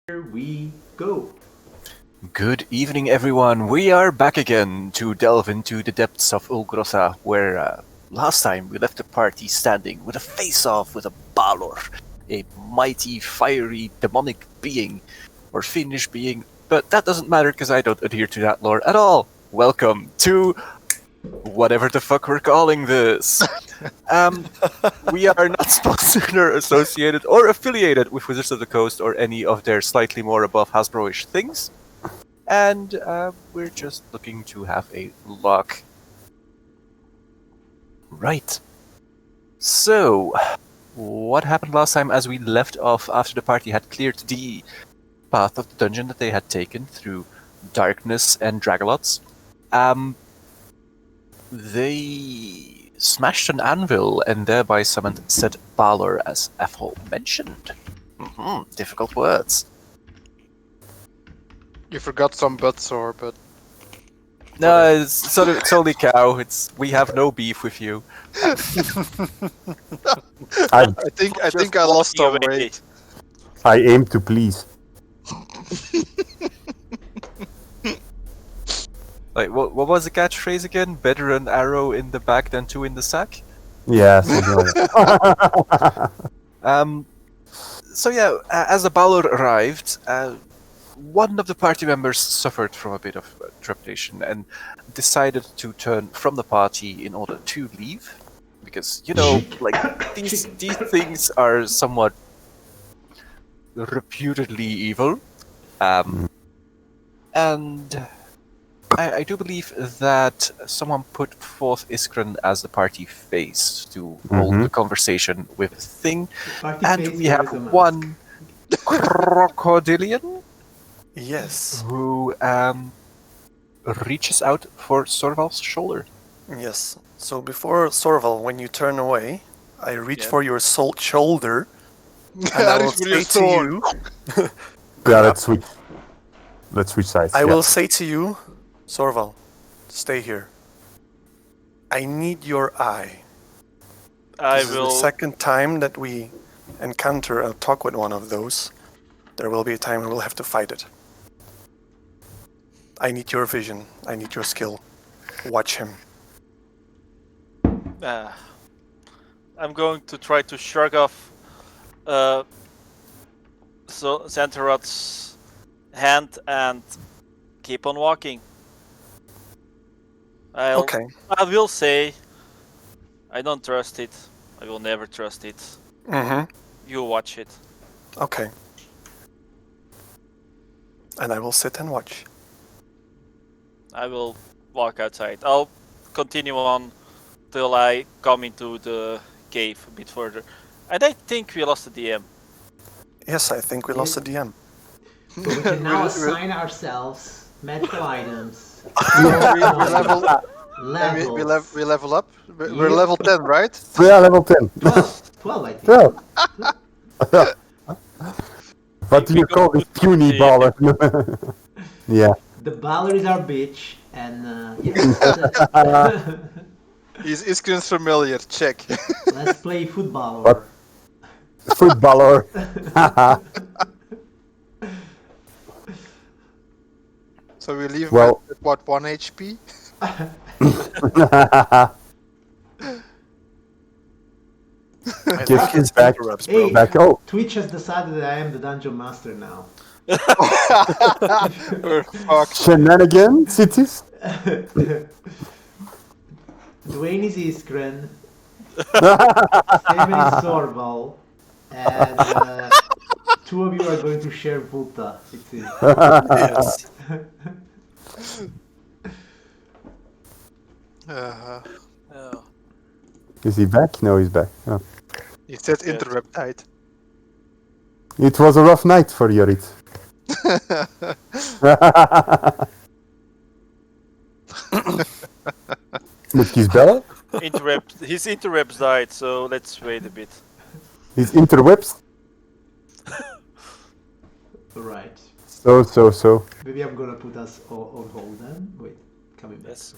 Here we go. Good evening, everyone. We are back again to delve into the depths of Ulgrosa, where last time we left the party standing with a face-off with a Balor, a mighty, fiery, demonic being, or fiendish being, but that doesn't matter because I don't adhere to that lore at all. Welcome to whatever the fuck we're calling this. We are not sponsored or associated or affiliated with Wizards of the Coast or any of their slightly more above Hasbro-ish things. And we're just looking to have a lock. Right. So, what happened last time as we left off after the party had cleared the path of the dungeon that they had taken through darkness and dragalots? They smashed an anvil and thereby summoned said Balor as aforementioned. Difficult words. You forgot some buttsore, but No, it's only cow. We have no beef with you. I think I lost some weight. I aim to please. Like, what was the catchphrase again? Better an arrow in the back than two in the sack? Yeah, something like that. So yeah, as the Balor arrived, one of the party members suffered from a bit of trepidation and decided to turn from the party in order to leave. Because, like, these things are somewhat reputedly evil. And I do believe that someone put forth Iskren as the party face to hold the conversation with Thing, Party and face we wears a have mask. one crocodilian Yes, who reaches out for Sorval's shoulder. yes. So before Sorval, when you turn away, I reach Yeah. for your shoulder, and I will say to you, Yeah, let's switch. Let's switch sides. I yeah. will say to you, Sorval, stay here. I need your eye. This is the second time that we encounter a talk with one of those. There will be a time we will have to fight it. I need your vision. I need your skill. Watch him. I'm going to try to shrug off Xantarot's hand and keep on walking. Okay. I will say I don't trust it. I will never trust it. Mm-hmm. You watch it. Okay. And I will sit and watch. I will walk outside. I'll continue on till I come into the cave a bit further. And I think we lost the DM. Yes, I think we lost the DM. But we can now assign ourselves medical items. we level up. We're Yep. level 10, right? Yeah, level 10. 12, I think. 12. What do you call this puny baller? Yeah. The Balor is our bitch, and yeah. Is Iskren's familiar? Check. Let's play football. What? Footballer. So we leave Well- at what, 1 HP? Give his back. Hey, Back. Oh, Twitch has decided that I am the dungeon master now. We're fucked. shenanigans, it is. Dwayne is Iskren, Steven is Sorval, and two of you are going to share Vulta. It's it. Yes. Oh. Is he back? No, he's back. Oh. You said interrupt night. It was a rough night for Yorit. Moet kies bellen? His interrupts died, so let's wait a bit. His interwebs? Right. So. Maybe I'm gonna put us on hold then. Wait, coming back. Yes.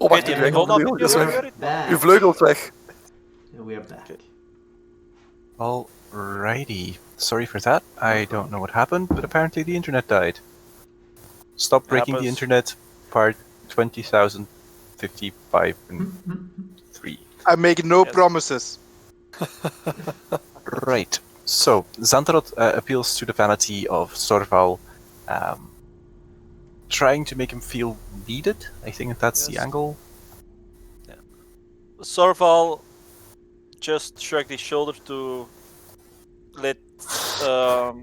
Kom maar Weet je terug, wel dat vleugels je weg. hoort? Back. Uw vleugels weg. We are back. Alrighty. Sorry for that. I don't know what happened, but apparently the internet died. Stop breaking the Happens. internet, part 20,055 and 3. I make no Yes. promises. Right. So, Xantarot appeals to the vanity of Sorval, trying to make him feel needed. I think that's the Yes. angle. Sorval just shrugged his shoulder to let to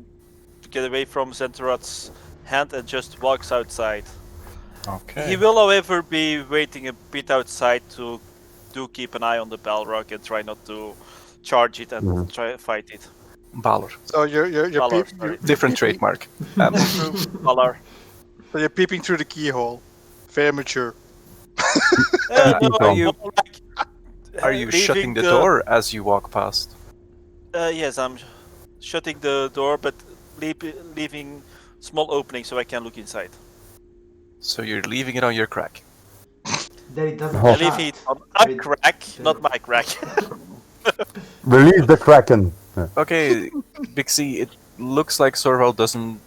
get away from Zentarot's hand and just walks outside. Okay. He will, however, be waiting a bit outside to do keep an eye on the Balrog and try not to charge it and try to fight it. Balor. So you're Valor, peep- sorry. you're Different peeping- trademark. Valar. So you're peeping through the keyhole. Very mature. Are No, you- more like, Are you leaving shutting the door as you walk past? Yes, I'm shutting the door, but leaving small opening so I can look inside. So you're leaving it on your crack. Then it doesn't Oh. I leave it on a With- crack, not my crack. Release the Kraken. Okay, Bixie, it looks like Sorval doesn't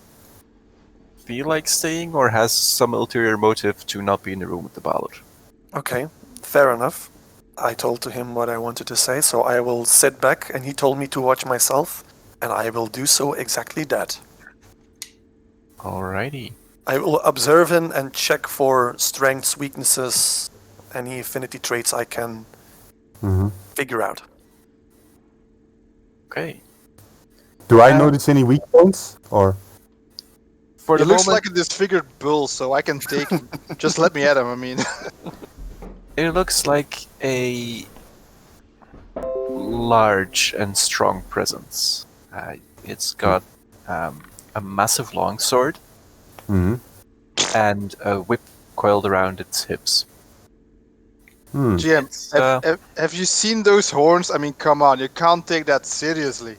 feel like staying or has some ulterior motive to not be in the room with the Balor. Okay, fair enough. I told to him what I wanted to say, so I will sit back, and he told me to watch myself, and I will do so exactly that. Alrighty. I will observe him and check for strengths, weaknesses, any affinity traits I can figure out. Okay. Do I notice any weak points? Or For He the looks moment, like a disfigured bull, so I can take him. Just let me at him, I mean. it looks like a large and strong presence. It's got a massive longsword and a whip coiled around its hips. GM, It's, have you seen those horns? I mean, come on, you can't take that seriously.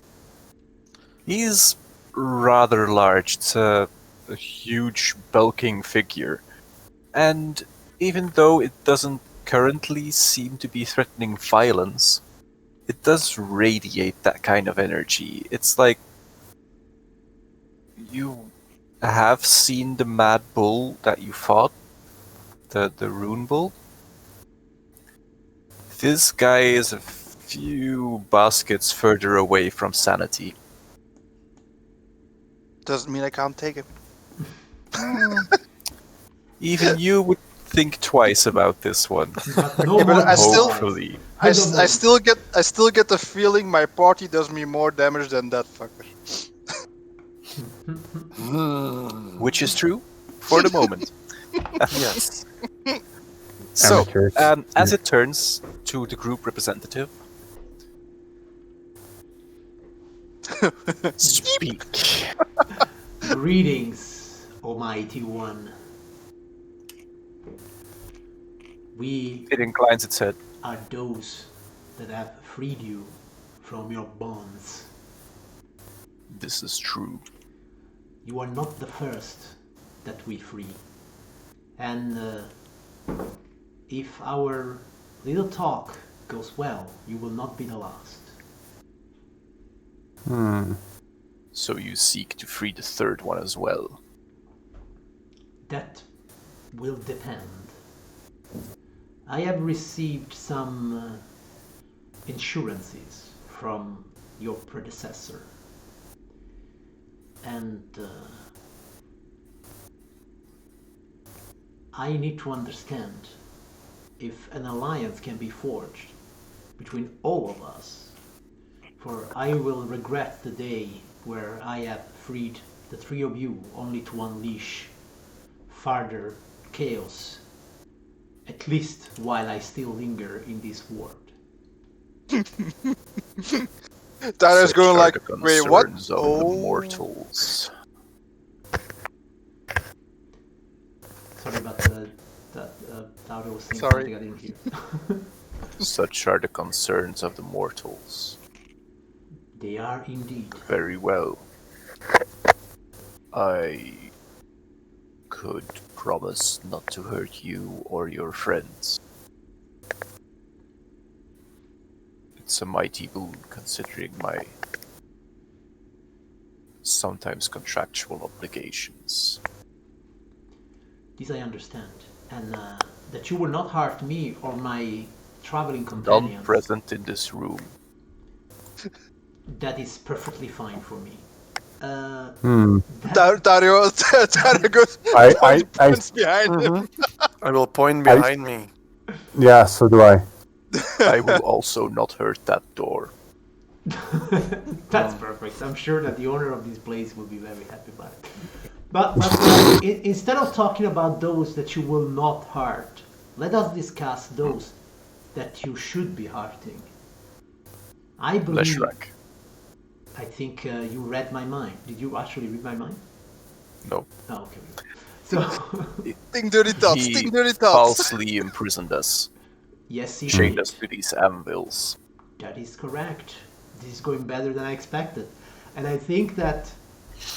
He's rather large. It's a huge, bulking figure. And even though it doesn't currently seem to be threatening violence, it does radiate that kind of energy. It's like you have seen the mad bull that you fought, the rune bull. This guy is a few baskets further away from sanity. Doesn't mean I can't take him. Even you would think twice about this one. But no but more I still- Hopefully. I still get the feeling my party does me more damage than that fucker. Which is true for the moment. Yes. So, Amateurs. as it turns to the group representative, speak. Greetings, Almighty One. We It inclines its head. are those that have freed you from your bonds. This is true. You are not the first that we free. And if our little talk goes well, you will not be the last. So you seek to free the third one as well. That will depend. I have received some insurances from your predecessor. And I need to understand if an alliance can be forged between all of us. For I will regret the day where I have freed the three of you only to unleash further chaos, at least while I still linger in this world. Tyler's Such going are like, the wait, what? concerns of the mortals. Sorry about that Tauro was saying Sorry. something I didn't hear. Such are the concerns of the mortals. They are indeed. Very well. I could promise not to hurt you or your friends. It's a mighty boon considering my sometimes contractual obligations. This I understand. And that you will not hurt me or my traveling None companions. present in this room. That is perfectly fine for me. Dario goes I points behind him. I will point behind me. yeah, so do I. I will also not hurt that door. That's perfect. I'm sure that the owner of this place will be very happy about it. But instead of talking about those that you will not hurt, let us discuss those that you should be hurting. I believe... Leshrac. I think you read my mind. Did you actually read my mind? No. Oh, okay. So... Think dirty thoughts, He think dirty thoughts. falsely imprisoned us. yes, he Chained did. us to these anvils. That is correct. This is going better than I expected. And I think that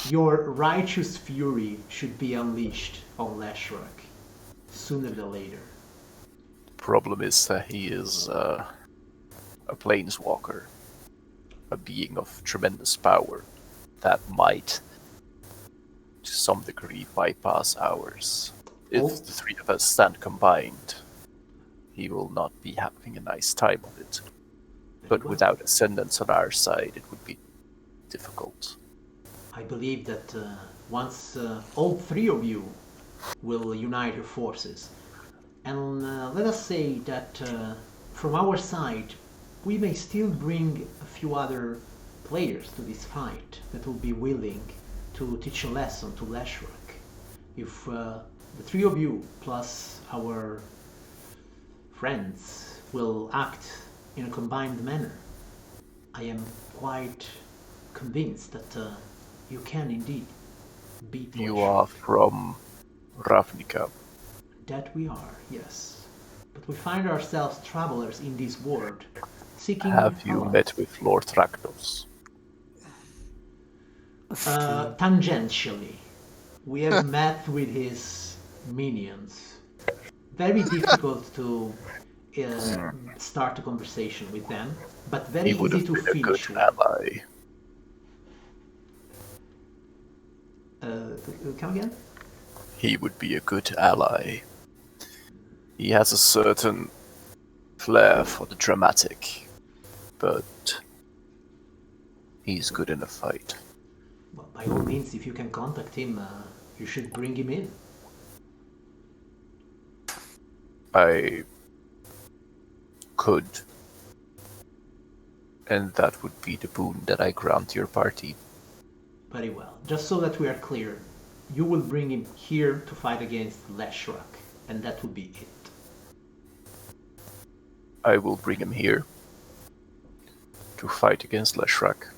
your righteous fury should be unleashed on Leshrac sooner than later. Problem is that he is a planeswalker. A being of tremendous power that might, to some degree, bypass ours. If Oh. the three of us stand combined, he will not be having a nice time of it. But well. without ascendance on our side, it would be difficult. I believe that once all three of you will unite your forces, and let us say that from our side, we may still bring a few other players to this fight that will be willing to teach a lesson to Leshrac. If the three of you plus our friends will act in a combined manner, I am quite convinced that you can indeed beat You Leshrac. are from Ravnica. That we are, yes. But we find ourselves travelers in this world, seeking Have you allies. met with Lord Rakdos? Tangentially. We have met with his minions. Very difficult to start a conversation with them, but very He would easy have to been a good finish with. ally. Come again? He would be a good ally. He has a certain flair for the dramatic, but he's good in a fight. Well, by all means, if you can contact him, you should bring him in. I could. And that would be the boon that I grant your party. Very well. Just so that we are clear, you will bring him here to fight against Leshrac, and that would be it. I will bring him here to fight against Leshrac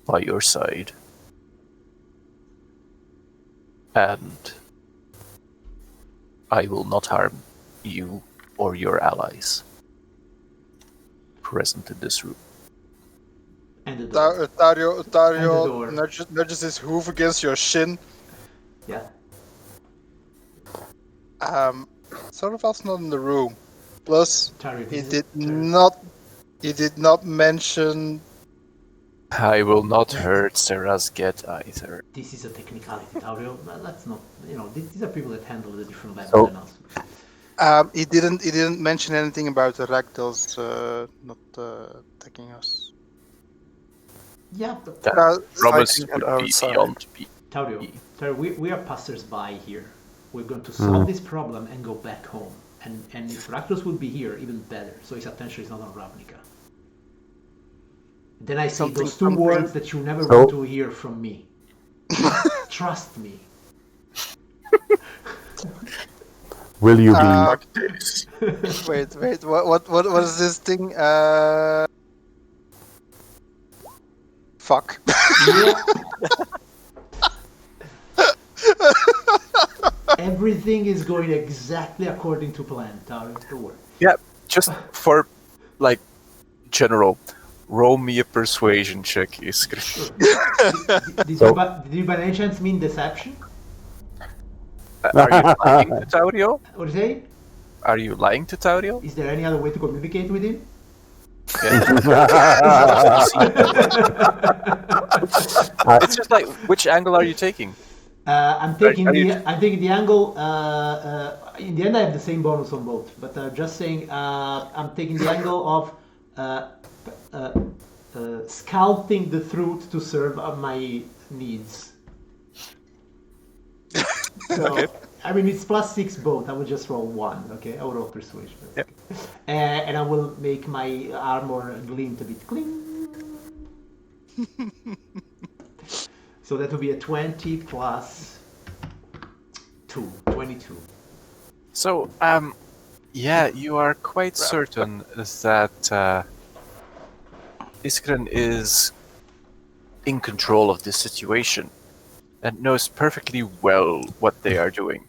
by your side. And I will not harm you or your allies present in this room. And the door. Dario door. nudges his hoof against your shin. Yeah. Sorval's not in the room. Plus, Tario, he this is- did Tario. not mention. I will not hurt Serasget either. This is a technicality, Tario. Let's not, these are people that handle the different levels So- than us. He didn't mention anything about the ragdolls not attacking us. Yeah, but That Uh, promise fighting would at be outside. beyond me. Tario, we are passers-by here. We're going to solve this problem and go back home. And if Rakdos would be here, even better. So his attention is not on Ravnica. Then I say those two something. words that you never So- want to hear from me. Trust me. Will you be? Wait, what is this thing? Fuck. Yeah. Everything is going exactly according to plan, Tario. Don't worry. Yeah, just for, general, roll me a persuasion check, Iskra. Did you by any chance mean deception? Are you lying to Taurio? What do you say? Are you lying to Taurio? Is there any other way to communicate with him? It's just like, which angle are you taking? I'm taking Are you- I'm taking the angle. In the end, I have the same bonus on both. But just saying, I'm taking the angle of scouting the truth to serve my needs. So, Okay. I mean, it's +6 both. I will just roll 1. Okay, I will roll persuasion. Yep. And I will make my armor glint a bit clean. So that will be a 20 plus 2, 22. So, yeah, you are quite certain that Iskren is in control of this situation and knows perfectly well what they are doing.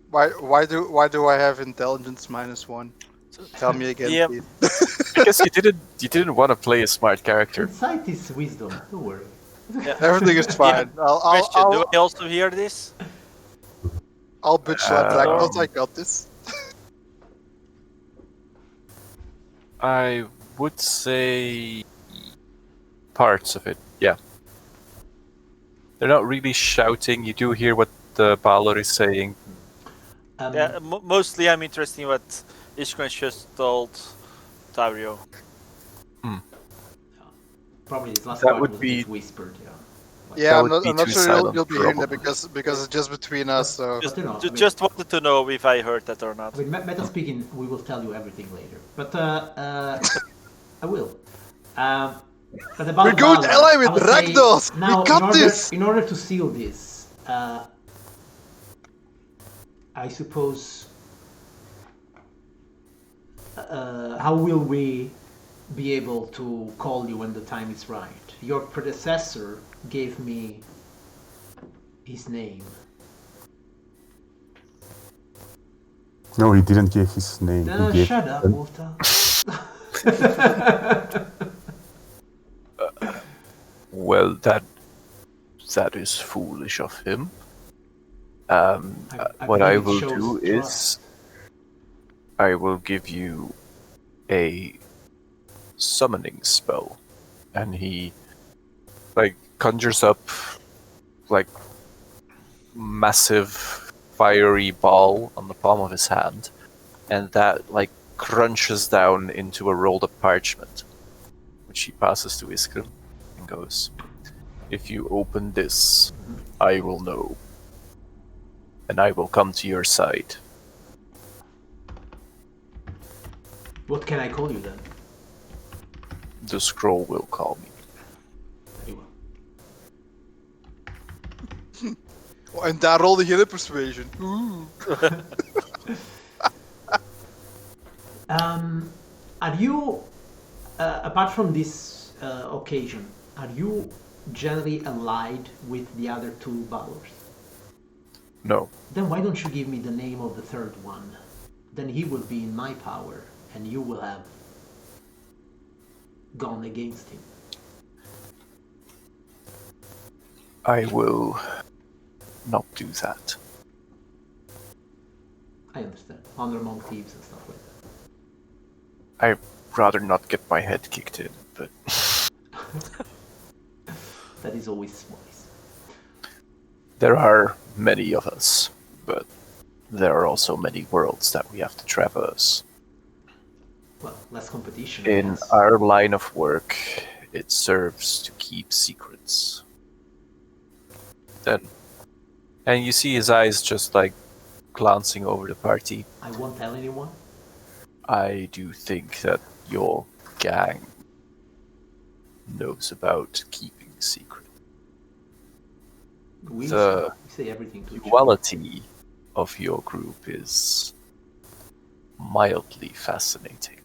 Why do I have intelligence -1? Tell me again, Yeah. please. Because you didn't want to play a smart character. Insight is wisdom. Don't worry. Everything is fine. Question, do I also hear this? I'll bitch slap Ragdos. I got this. I would say parts of it, yeah. They're not really shouting. You do hear what the Balor is saying. Yeah, mostly I'm interested in what Ishkran just told Taurio. Probably his last That part would was a be- bit whispered. Yeah. Like, Yeah, would be I'm not too sure silent, you'll be hearing that probably. because it's just between us. So Just, you know, I mean- just wanted to know if I heard that or not. I mean, meta speaking, we will tell you everything later. But I will. But about We're going to Valor, ally I with would say Ragdos! We Now, got this! In order to seal this, I suppose. How will we be able to call you when the time is right? Your predecessor gave me his name. No, he didn't give his name. He gave Shut up, an- Walter. Well, that is foolish of him. I What I believe it will shows do trust. is I will give you a summoning spell, and he conjures up massive fiery ball on the palm of his hand, and that crunches down into a rolled up parchment, which he passes to Iskrim and goes, "If you open this, I will know, and I will come to your side." What can I call you then? The scroll will call me. Very well. Oh, en daar rolde hele persuasion. Ooh. Are you, apart from this occasion, are you generally allied with the other two Balors? No. Then why don't you give me the name of the third one? Then he will be in my power, and you will have gone against him. I will not do that. I understand. Honor among thieves and stuff like that. I'd rather not get my head kicked in, but That is always wise. there are many of us, but there are also many worlds that we have to traverse. Well, less competition. I In guess. our line of work, it serves to keep secrets. Then, and you see his eyes just glancing over the party. I won't tell anyone. I do think that your gang knows about keeping a secret. We The say everything to each other. duality of your group is mildly fascinating.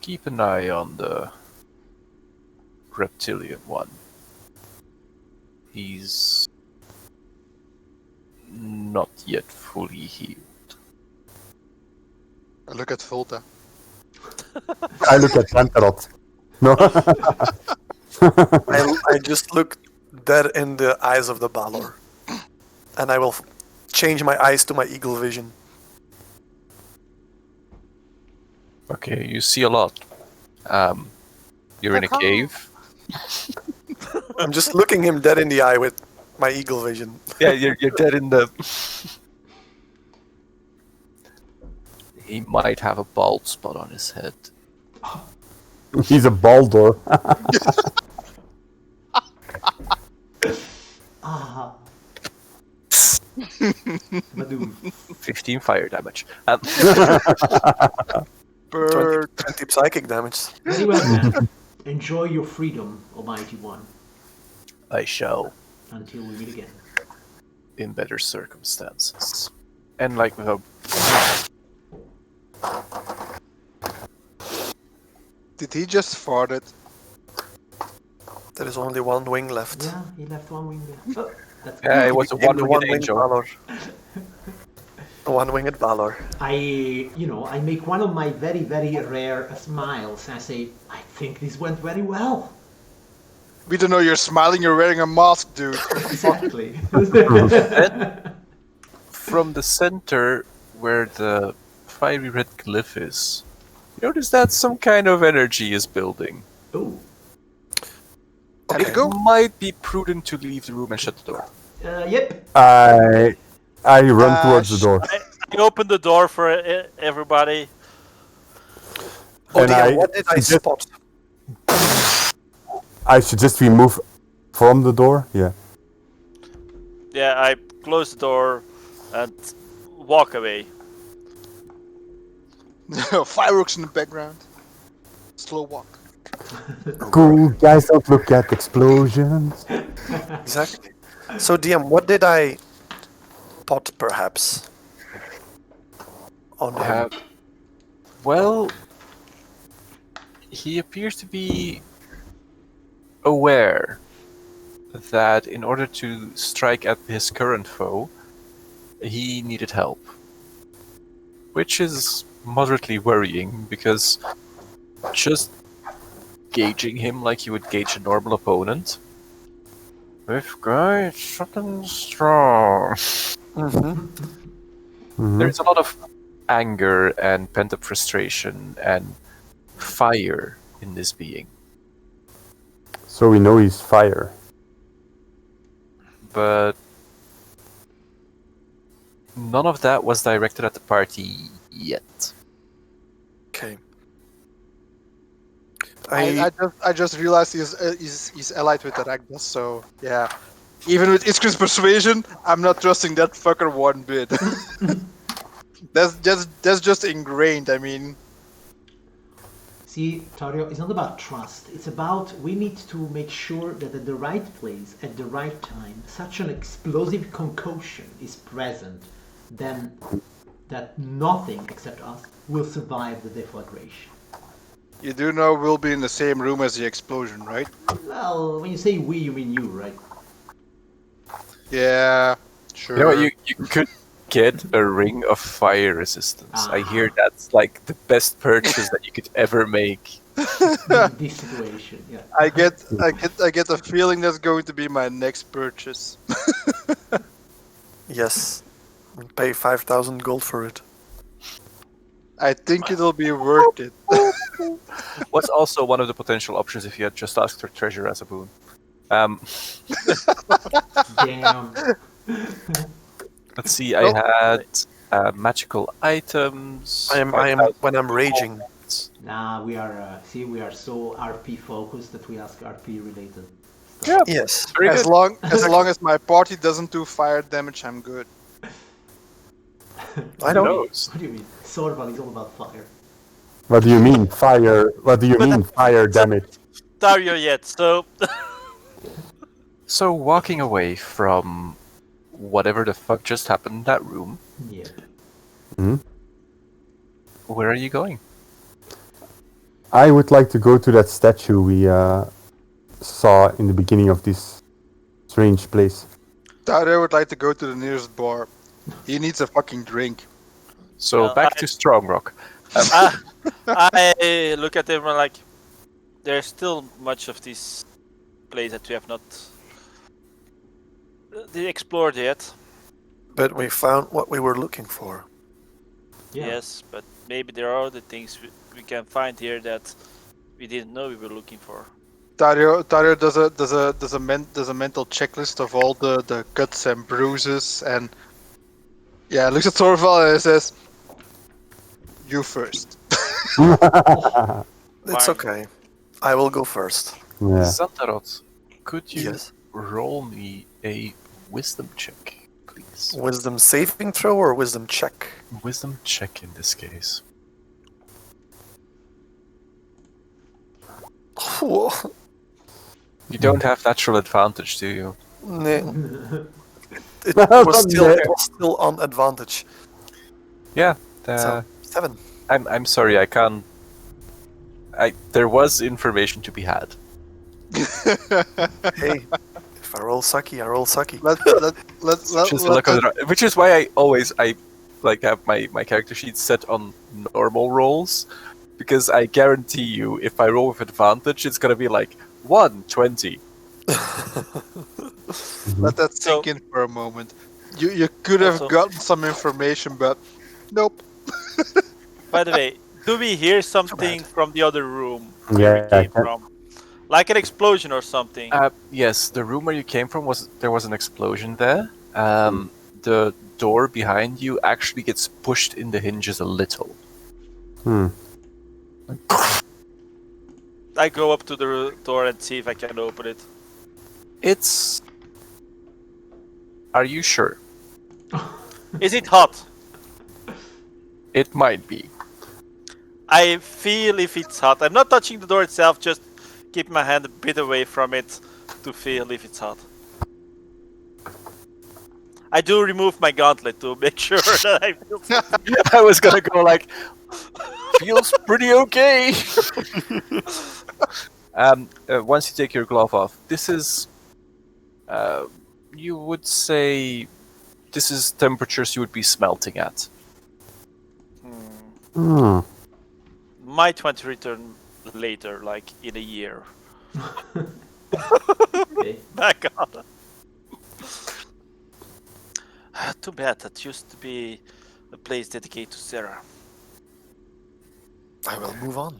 Keep an eye on the reptilian one. He's not yet fully healed. I look at Volta. I look at Lantarot. No. I just look dead in the eyes of the Balor, and I will change my eyes to my eagle vision. Okay, you see a lot. You're in a cave. I'm just looking him dead in the eye with my eagle vision. Yeah, you're dead in the. He might have a bald spot on his head. He's a Baldur. Ah. Badoom. 15 fire damage. 20 psychic damage. Very well then. Enjoy your freedom, Almighty One, I shall, until we meet again. in better circumstances. And like with a. Did he just fart it? There is only one wing left. Yeah, he left one wing there. Oh, that's Yeah, good. it was a Became the one-winged one-winged angel. valor. A one-winged valor. I make one of my very, very rare smiles. I say, I think this went very well. We don't know you're smiling, you're wearing a mask, dude. Exactly. From the center where the fiery red glyph is, you notice that some kind of energy is building. Oh, Can we go? Might be prudent to leave the room and shut the door. yep. I run towards the door. I opened the door for everybody. Oh And dear, I what did I suggest- spot? I suggest we move from the door. Yeah. Yeah, I close the door and walk away. Fireworks in the background. Slow walk. Cool guys, don't look at explosions. Exactly. So DM, what did I spot perhaps on him? Well, he appears to be aware that in order to strike at his current foe, he needed help. Which is moderately worrying, because just gauging him like you would gauge a normal opponent, this guy is something strong. Mm-hmm. Mhm. There's a lot of anger and pent-up frustration and fire in this being. So we know he's fire. But none of that was directed at the party yet. Okay. I just realized he's allied with the Ragdos, so yeah. Even with Iskrin's persuasion, I'm not trusting that fucker one bit. that's just ingrained. I mean, See, Tario, it's not about trust. It's about we need to make sure that at the right place, at the right time, such an explosive concoction is present, then that nothing except us will survive the deflagration. you do know we'll be in the same room as the explosion, right? Well, when you say we, you mean you, right? Yeah, sure. You know what, you could get a ring of fire resistance. I hear that's like the best purchase that you could ever make. In this situation, yeah. I get a feeling that's going to be my next purchase. Yes. I'll pay 5,000 gold for it. I think it'll be worth it. What's also one of the potential options if you had just asked for treasure as a boon. Damn. Let's see, I had magical items. I am when I'm raging. Nah, we are. We are so RP focused that we ask RP related. Yeah, Yes. very As good. long as my party doesn't do fire damage, I'm good. I Who don't. knows? What do you mean? Sorval is all about fire. What do you mean fire? What do you mean fire damage? Dario yet, so So walking away from whatever the fuck just happened in that room, Yep. where are you going? I would like to go to that statue we saw in the beginning of this strange place. Dario would like to go to the nearest bar. He needs a fucking drink. So Well, back to Strong Rock. I look at him and like, there's still much of this place that we have not explored yet. But we found what we were looking for. Yeah. Yes, but maybe there are other things we can find here that we didn't know we were looking for. Dario does a mental checklist of all the cuts and bruises, and looks at Thorval and says, "You first." It's Fine. okay. I will go first. Yeah. Xantarot, could you Yes. roll me a wisdom check, please? Wisdom saving throw or wisdom check? Wisdom check in this case. Whoa. You don't have natural advantage, do you? It was still on advantage. Yeah. So 7. I'm sorry, I can't. There was information to be had. Hey, if I roll sucky, I roll sucky. Which is why I always have my character sheet set on normal rolls, because I guarantee you, if I roll with advantage, it's gonna be like 120. Let that sink in for a moment. You could have Also- gotten some information, but nope. By the way, do we hear something from the other room where Yeah, we came I can- from? Like an explosion or something? Yes, the room where you came from there was an explosion there. The door behind you actually gets pushed in the hinges a little. I go up to the door and see if I can open it. It's. Are you sure? Is it hot? It might be. I feel if it's hot. I'm not touching the door itself, just keep my hand a bit away from it to feel if it's hot. I do remove my gauntlet to make sure that I feel something. I was gonna go like, feels pretty okay. Once you take your glove off, this is, you would say, this is temperatures you would be smelting at. Might want to return later, like in a year. Okay. Back on. Too bad, that used to be a place dedicated to Sarah. I will move on.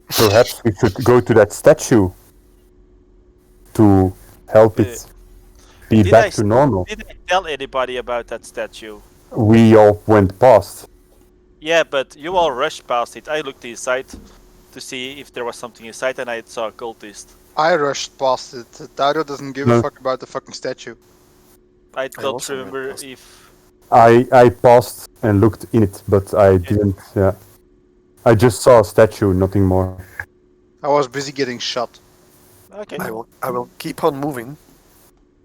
Perhaps we should go to that statue to help it be Did back I to normal. Did I tell anybody about that statue? We all went past. Yeah, but you all rushed past it. I looked inside to see if there was something inside, and I saw a cultist. I rushed past it. Dario doesn't give No. a fuck about the fucking statue. I don't also went remember past. if... I passed and looked in it, but I didn't. Yeah, I just saw a statue, nothing more. I was busy getting shot. Okay. I will keep on moving.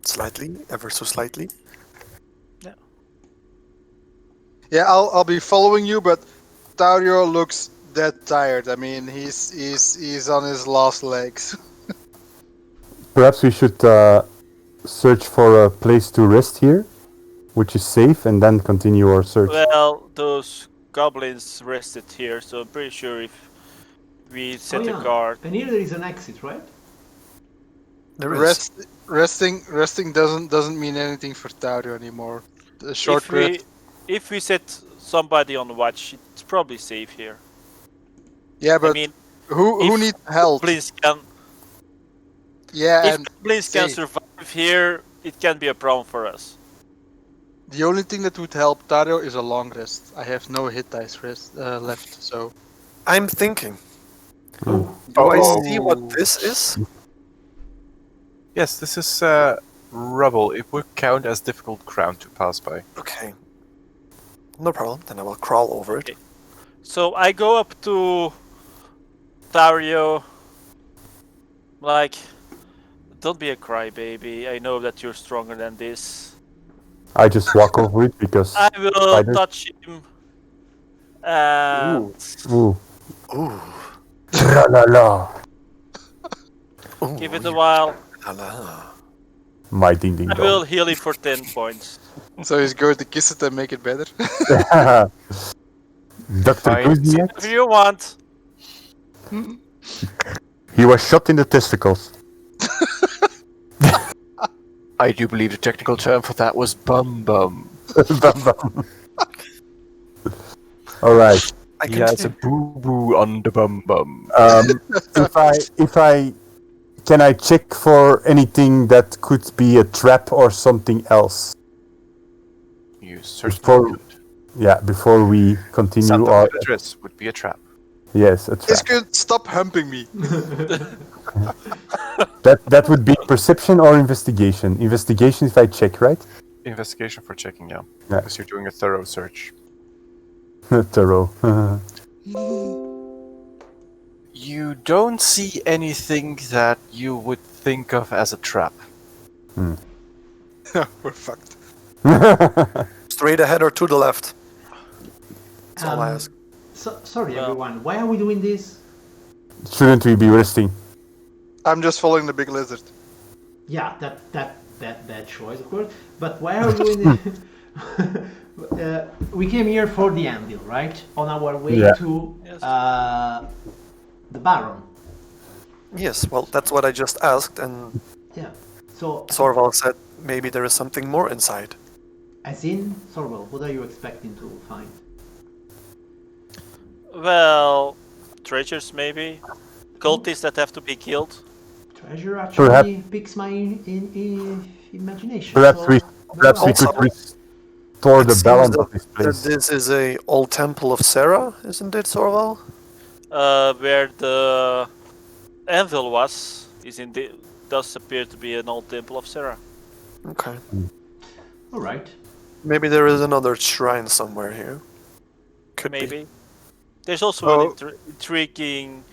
Slightly, ever so slightly. Yeah, I'll be following you, but Dario looks dead tired. I mean, he's on his last legs. Perhaps we should search for a place to rest here, which is safe, and then continue our search. Well, those goblins rested here, so I'm pretty sure if we set a guard... And here there is an exit, right? There is. Resting doesn't mean anything for Dario anymore. The short rest. If we set somebody on watch, it's probably safe here. Yeah, but I mean, who if needs help? goblins can, Yeah, if and goblins can safe. survive here, it can be a problem for us. The only thing that would help Dario is a long rest. I have no hit dice left, so I'm thinking. Oh. Do I see what this is? Yes, this is rubble. It would count as difficult ground to pass by. Okay. No problem. Then I will crawl over it. Okay. So I go up to Dario, like, don't be a crybaby. I know that you're stronger than this. I just walk over it because. I will Spiders? touch him. And Ooh. Ooh. Tra-la-la. Ooh. give it a while. La-la. My ding ding I will dong. heal him for 10 points. so he's going to kiss it and make it better. Dr. Fine. Kuzniak, If you want. he was shot in the testicles. I do believe the technical term for that was bum bum. Bum, bum. All right. I He has a continue. boo boo on the bum bum. Can I check for anything that could be a trap or something else? You certainly Before, could. before we continue Santa our Petrus would be a trap. yes, a It's trap. good. Stop humping me. That would be perception or investigation. Investigation if I check, right? Investigation for checking, yeah. Yeah. Because you're doing a thorough search. Thorough. You don't see anything that you would think of as a trap. We're fucked. Straight ahead or to the left? That's all I ask. Sorry, Well- everyone. Why are we doing this? Shouldn't we be resting? I'm just following the big lizard. Yeah, that choice, of course. But why are we doing this? We came here for the anvil, right? On our way Yeah. to Yes. the Baron. Yes, well, that's what I just asked, and Yeah. So, Sorval said maybe there is something more inside. as in, Sorwell, what are you expecting to find? Well, treasures maybe. Cultists that have to be killed. Treasure actually Perhaps- piques my imagination. Perhaps so we very perhaps we well. could Also- restore It the seems balance of that, this that place. this is a old temple of Sarah, isn't it, Sorval? Where the anvil was, does appear to be an old temple of Sarah. Okay. All right. Maybe there is another shrine somewhere here. Could be. Maybe. There's also Oh. an intriguing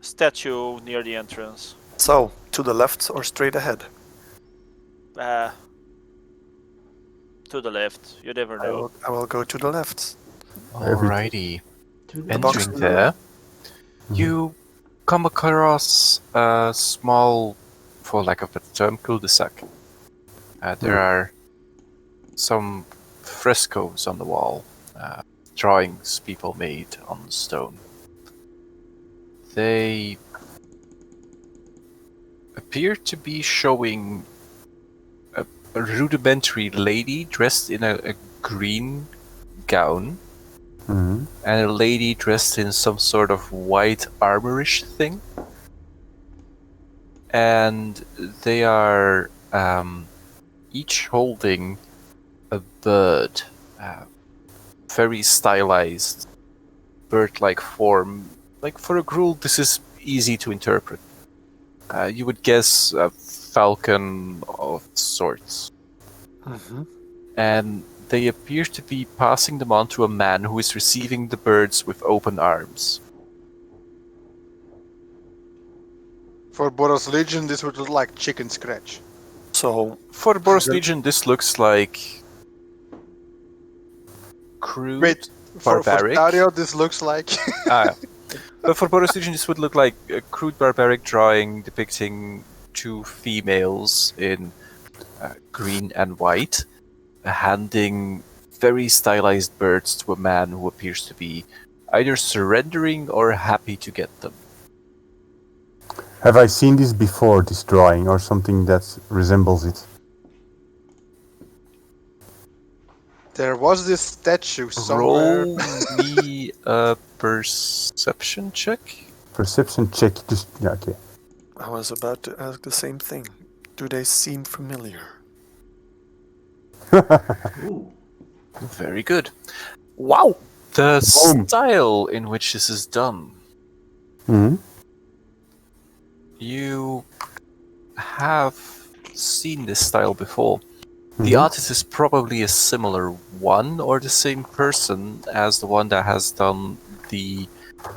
statue near the entrance. So, to the left or straight ahead? To the left. You never I know. will go to the left. Alrighty. To the box Entering to the there, you come across a small, for lack of a better term, cul-de-sac. There are some frescoes on the wall, drawings people made on stone. They appear to be showing a rudimentary lady dressed in a green gown, Mhm. and a lady dressed in some sort of white armorish thing. And they are each holding a bird, very stylized, bird-like form. Like for a gruul, this is easy to interpret. You would guess a falcon of sorts. Mm-hmm. And they appear to be passing them on to a man who is receiving the birds with open arms. For Boros Legion, this would look like chicken scratch. So, For the Boros The- Legion, this looks like crude, Wait, for barbaric. Dario, this looks like. Ah, but for Boros Legion, this would look like a crude, barbaric drawing depicting two females in green and white, handing very stylized birds to a man who appears to be either surrendering or happy to get them. Have I seen this before, this drawing, or something that resembles it? There was this statue somewhere. Roll me a perception check. Perception check. Just yeah, okay. I was about to ask the same thing. Do they seem familiar? Ooh. Very good. Wow! The Boom. style in which this is done. Hmm. You have seen this style before. The Mhm. artist is probably a similar one or the same person as the one that has done the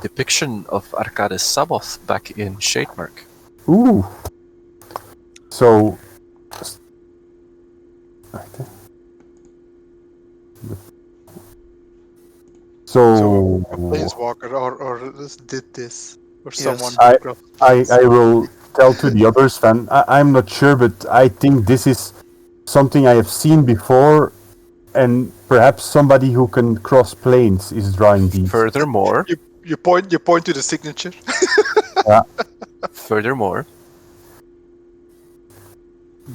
depiction of Arkades Saboth back in Shademark. Ooh. So. Okay. So, Planeswalker or just did this. Or Yes. someone. I will tell to the others, Van. I'm not sure, but I think this is something I have seen before, and perhaps somebody who can cross planes is drawing these. Furthermore, You point to the signature. Furthermore,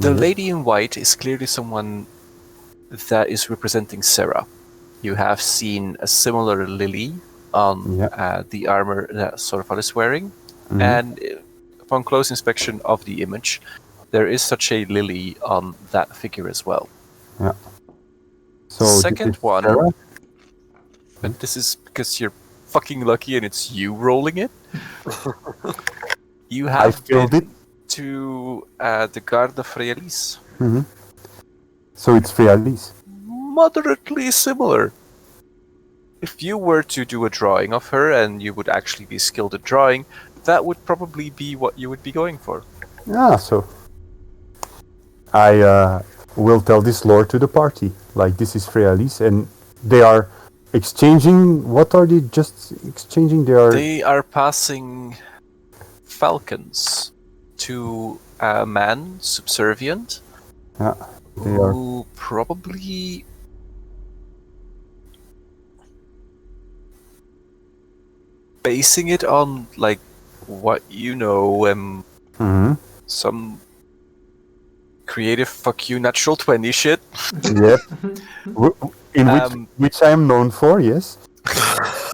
the Yes. lady in white is clearly someone that is representing Sarah. You have seen a similar lily on the armor that Sorval is wearing, and upon close inspection of the image, there is such a lily on that figure as well. Yeah. So Second one, Sarah? but this is because you're fucking lucky and it's you rolling it. You have filled been to the Garde Freyalis. So it's Freyalis. Moderately similar. If you were to do a drawing of her and you would actually be skilled at drawing, that would probably be what you would be going for. Yeah, so I will tell this lore to the party. Like, this is Freyalis, and they are exchanging. What are they just exchanging? They are passing falcons to a man subservient. Yeah, who probably basing it on like what you know, some creative fuck you natural 20 shit. Yep. Which I am known for, yes.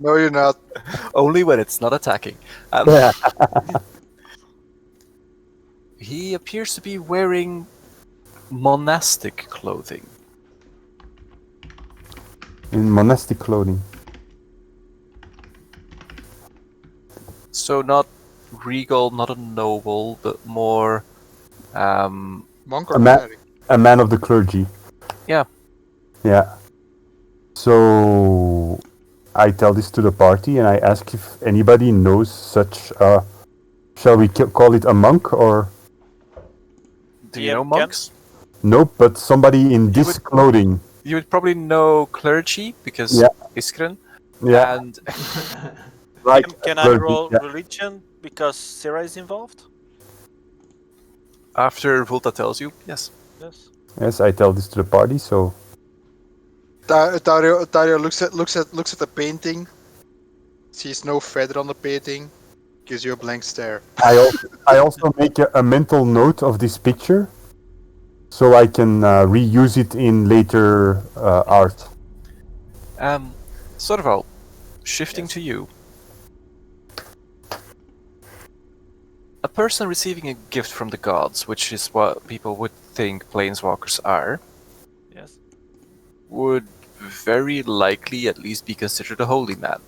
No, you're not. Only when it's not attacking. He appears to be wearing monastic clothing. In monastic clothing. So not regal, not a noble, but more monk or cleric? A man of the clergy. Yeah. Yeah. So I tell this to the party and I ask if anybody knows such shall we call it a monk or? Do you know monks? Nope, but somebody in this clothing. You would probably know clergy because Iskren. Yeah. And right. Can I roll religion because Sarah is involved? After Volta tells you, yes. Yes, I tell this to the party. So Dario looks at the painting, sees no feather on the painting, gives you a blank stare. I also make a mental note of this picture, so I can reuse it in later art. Sorval, shifting to you. A person receiving a gift from the gods, which is what people would think planeswalkers are, would very likely at least be considered a holy man.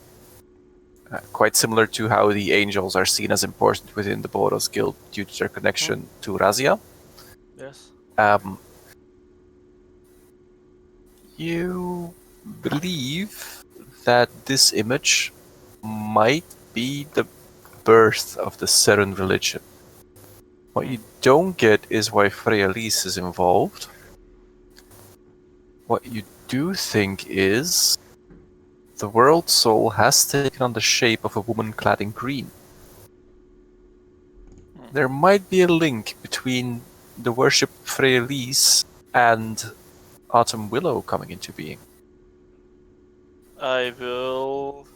Quite similar to how the angels are seen as important within the Boros Guild due to their connection to Razia. Yes. You believe that this image might be the birth of the Seren religion. What you don't get is why Freyalis is involved. What you do think is the world soul has taken on the shape of a woman clad in green. There might be a link between the worship of Freyalis and Autumn Willow coming into being. I will...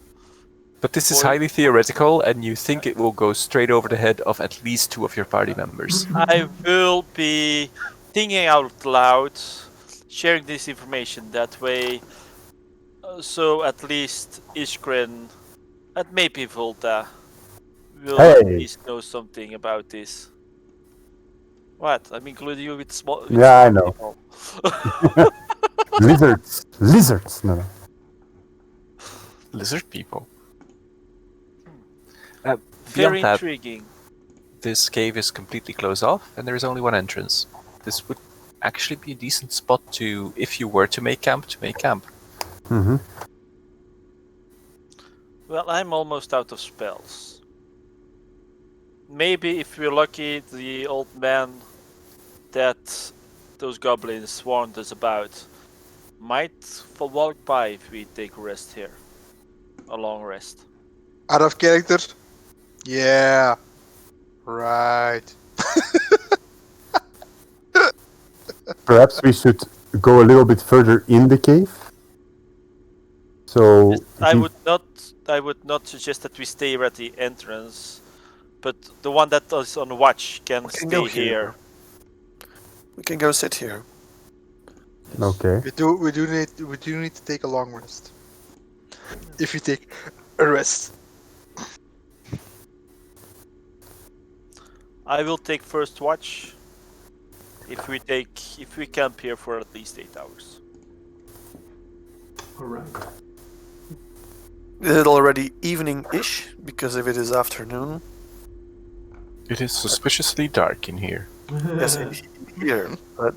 But this is highly theoretical, and you think it will go straight over the head of at least 2 of your party members. I will be thinking out loud, sharing this information that way, so at least Iskren and maybe Volta will at least know something about this. What? I'm including you with small. Yeah, I know. Lizards. No. Lizard people. Very that, intriguing. This cave is completely closed off, and there is only one entrance. This would actually be a decent spot to, if you were to make camp, Mm-hmm. Well, I'm almost out of spells. Maybe if we're lucky, the old man that those goblins warned us about might walk by if we take a rest here. A long rest. Out of character? Yeah. Right. Perhaps we should go a little bit further in the cave. So I would not suggest that we stay at the entrance, but the one that is on watch can stay here. We can go sit here. Okay. We do need to take a long rest. If you take a rest. I will take first watch. If we camp here for at least 8 hours. All right. Is it already evening-ish? Because if it is afternoon, It is suspiciously dark in here. yes, in here. But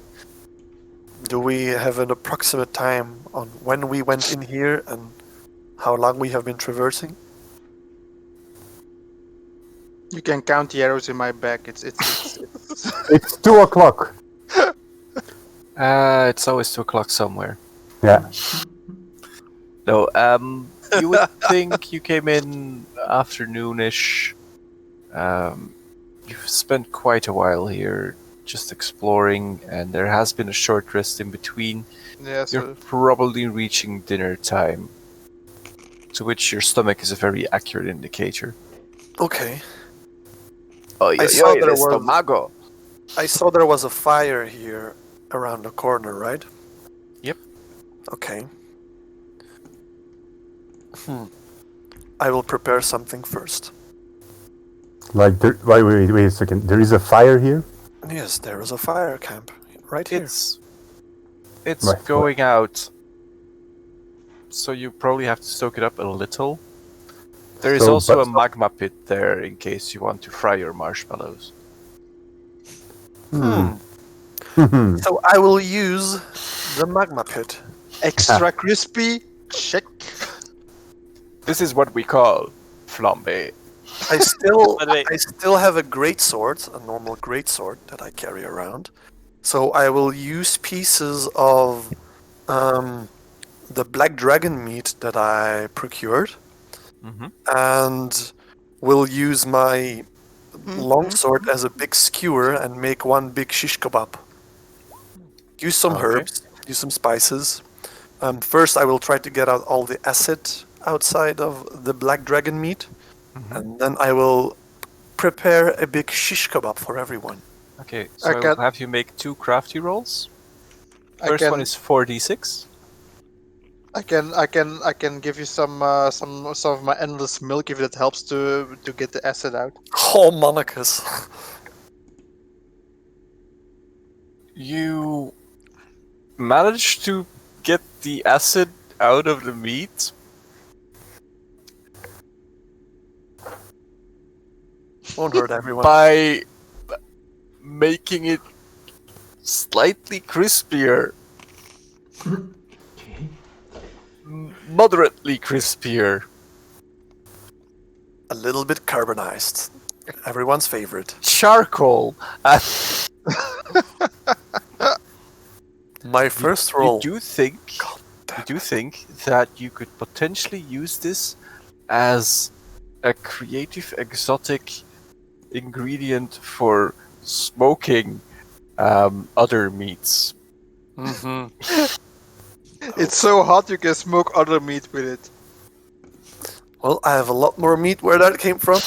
do we have an approximate time on when we went in here and how long we have been traversing? You can count the arrows in my back. It's It's 2 o'clock. It's always 2 o'clock somewhere. Yeah. No, you would think you came in afternoonish. You've spent quite a while here just exploring, and there has been a short rest in between. yeah. You're So probably reaching dinner time, to which your stomach is a very accurate indicator. Okay. Oy, I oy, saw oy, there el was- estomago. I saw there was a fire here around the corner, right? Yep. Okay. I will prepare something first. Like, wait a second. There is a fire here? Yes, there is a fire camp right here. It's Right. going out, so you probably have to stoke it up a little. There is So, also but- a magma pit there in case you want to fry your marshmallows. So I will use the magma pit. extra crispy. Check. This is what we call flambe. By the way- I still have a greatsword, a normal greatsword that I carry around. So I will use pieces of the black dragon meat that I procured, and will use my longsword as a big skewer and make one big shish kebab. Use some Okay. herbs, use some spices. First, I will try to get out all the acid outside of the black dragon meat, and then I will prepare a big shish kebab for everyone. Okay, I so I will can- have you make 2 crafty rolls. I First can one is 4d6. I can give you some of my endless milk if that helps to get the acid out. Oh, Monicus. You managed to get the acid out of the meat. Won't hurt everyone. By making it slightly crispier, Okay. moderately crispier. A little bit carbonized. Everyone's favorite. Charcoal. My first roll. You do think that you could potentially use this as a creative exotic ingredient for smoking other meats. Mm-hmm. It's so hot you can smoke other meat with it. Well, I have a lot more meat where that came from.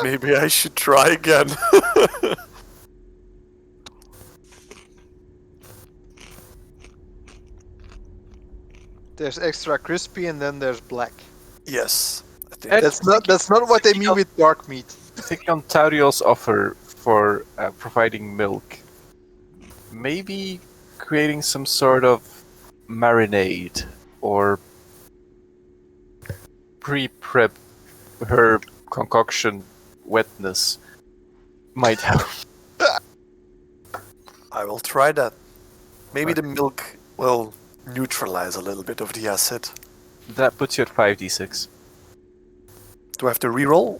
Maybe I should try again. There's extra crispy and then there's black. Yes. I think And- That's not what they mean with dark meat. Think on Tauriel's offer for providing milk. Maybe creating some sort of marinade or pre-prep herb concoction wetness might help. I will try that. Maybe the milk will neutralize a little bit of the acid. That puts you at 5d6. Do I have to reroll?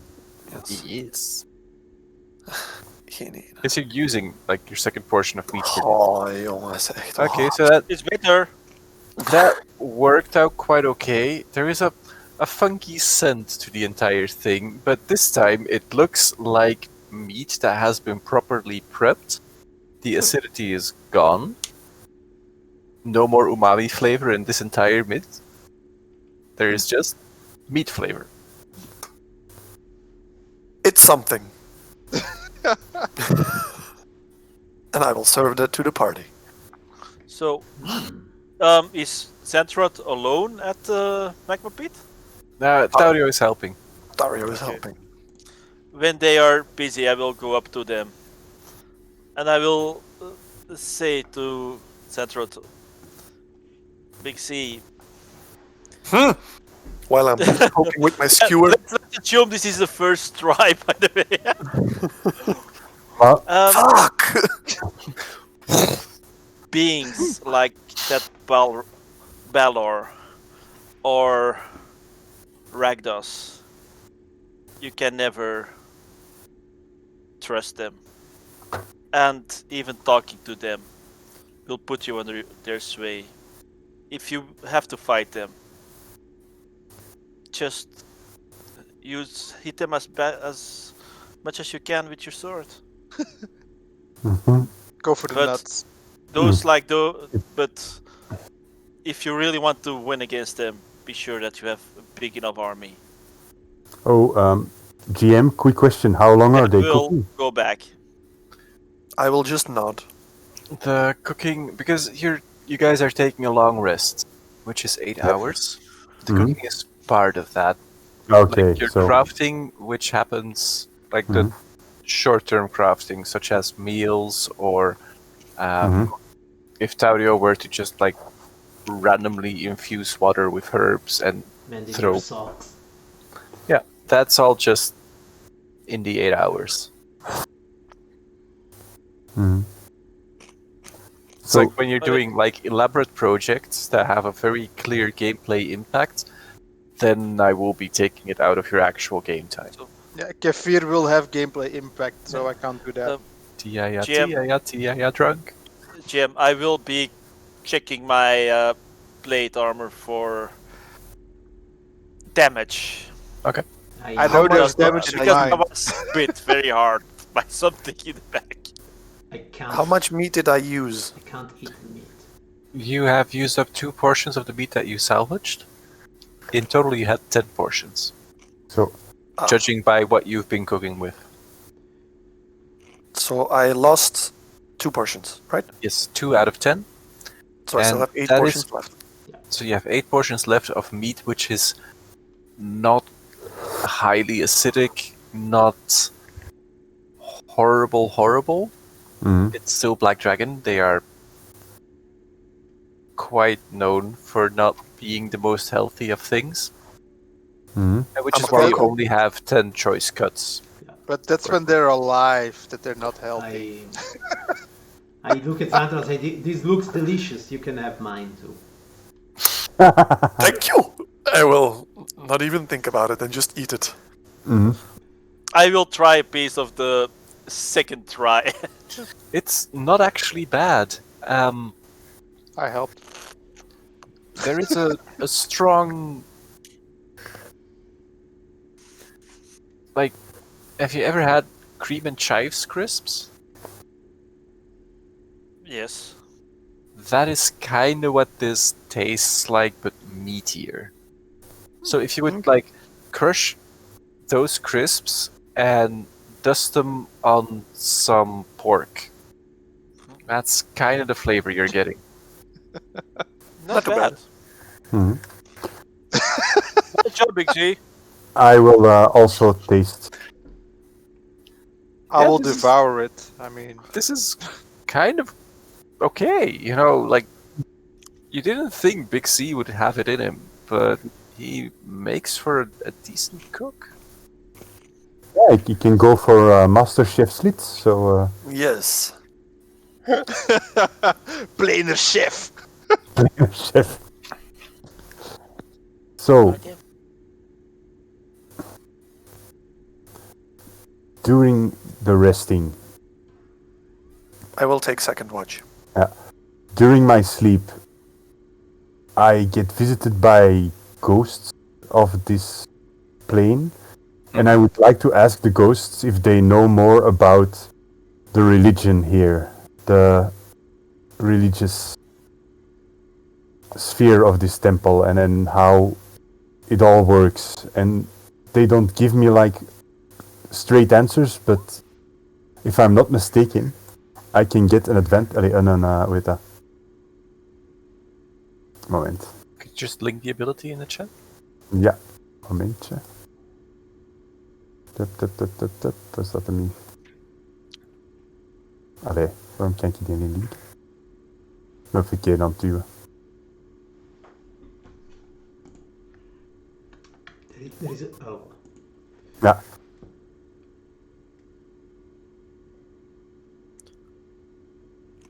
Yes. Geen Because you're using like your second portion of meat. For Oh, jongens, echt. okay, so It's better. that worked out quite okay. There is a funky scent to the entire thing, but this time it looks like meat that has been properly prepped. The acidity is gone. No more umami flavor in this entire meat. There is just meat flavor. It's something. And I will serve that to the party. So, is Zentrot alone at the magma pit? Taurio is helping. Dario is Okay. helping. When they are busy, I will go up to them. And I will say to Zentrot, Big C, While I'm poking with my skewer. let's assume this is the first try, by the way. Well, Fuck! Beings like that Balor or Ragdos, you can never trust them. And even talking to them will put you under their sway. If you have to fight them, just hit them as much as you can with your sword. Go for the But- nuts. But if you really want to win against them, be sure that you have a big enough army. GM, quick question. How long are they We'll cooking? go back. I will just nod. The cooking, because you guys are taking a long rest, which is 8 hours. The Mhm. cooking is part of that. Okay, Like your so crafting, which happens like the short-term crafting, such as meals, or if Taurio were to just like randomly infuse water with herbs and Mending throw. your socks. Yeah, that's all just in the 8 hours. It's So- like when you're doing like elaborate projects that have a very clear gameplay impact, then I will be taking it out of your actual game time. Yeah, Kefir will have gaplay impact, so I can't do that. Tia, drunk. GM, I will be checking my plate armor for damage. I know there's damage to Because I mine. was bit very hard by something in the back. I can't. How much meat did I use? I can't eat the meat. You have used up 2 portions of the meat that you salvaged. In total, you had 10 portions, So judging by what you've been cooking with. So I lost 2 portions, right? Yes, 2 out of 10. So I still And have 8 that portions is- left. So you have 8 portions left of meat, which is not highly acidic, not horrible. It's still Black Dragon. They are quite known for not being the most healthy of things. Which I'm is a why you Bronco. only have 10 choice cuts. But that's when they're alive, that they're not healthy. I look at Sandra and say, this looks delicious, you can have mine too. Thank you! I will not even think about it and just eat it. I will try a piece of the second try. It's not actually bad. I helped. There is a strong... Like, have you ever had cream and chives crisps? Yes. That is kind of what this tastes like, but meatier. So if you would like crush those crisps and dust them on some pork, that's kind of the flavor you're getting. Not too bad. Mhm. Good job, Big G. I will also taste. I Yeah, will this is- devour it. I mean, This is kind of okay, you know, like you didn't think Big C would have it in him, but he makes for a decent cook. Yeah, you can go for Master Chef Slits. So Yes. plainer chef. chef. So during the resting, I will take second watch. during my sleep, I get visited by ghosts of this plane, and I would like to ask the ghosts if they know more about the religion here, the religious sphere of this temple, and then how it all works. And they don't give me like straight answers, but if I'm not mistaken, I can get an advantage. Wait a moment. Could you just link the ability in the chat? Ja, momentje. Wat is dat er niet? Allee, waarom kan ik die niet linken? Ik ben verkeerd aan het duwen. There is a, oh. Ja.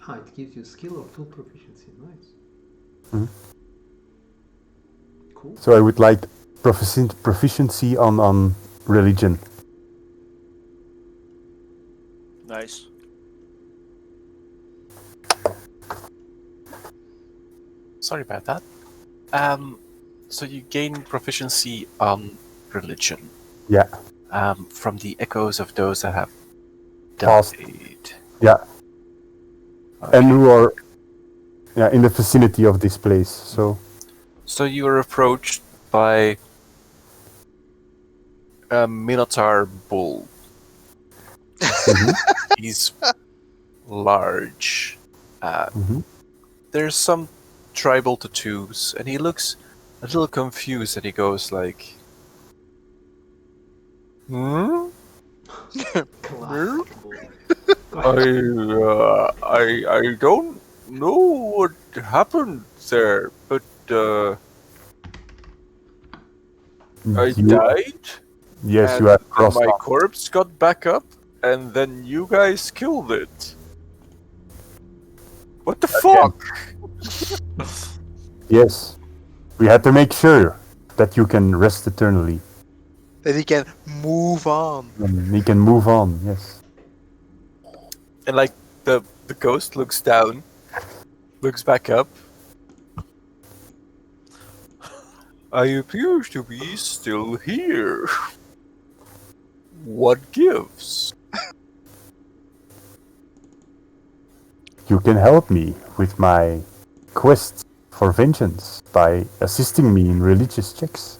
It gives you skill or tool proficiency. Nice. Mhm. Cool. So I would like proficiency on religion. Nice. Sorry about that. So you gain proficiency on religion. Yeah. From the echoes of those that have Passed. died. Yeah. Okay. And who are in the vicinity of this place. So you are approached by a Minotaur bull. He's large. There's some tribal tattoos, and he looks a little confused, and he goes like, "Hmm? Classic. I don't know what happened there, but I died. Yes, and you have crossed my off. corpse got back up, and then you guys killed it. What the fuck?" Yes. We had to make sure that you can rest eternally. That he can move on. And he can move on, yes. And like the ghost looks down, looks back up. I appear to be still here. What gives? You can help me with my quest for vengeance by assisting me in religious checks.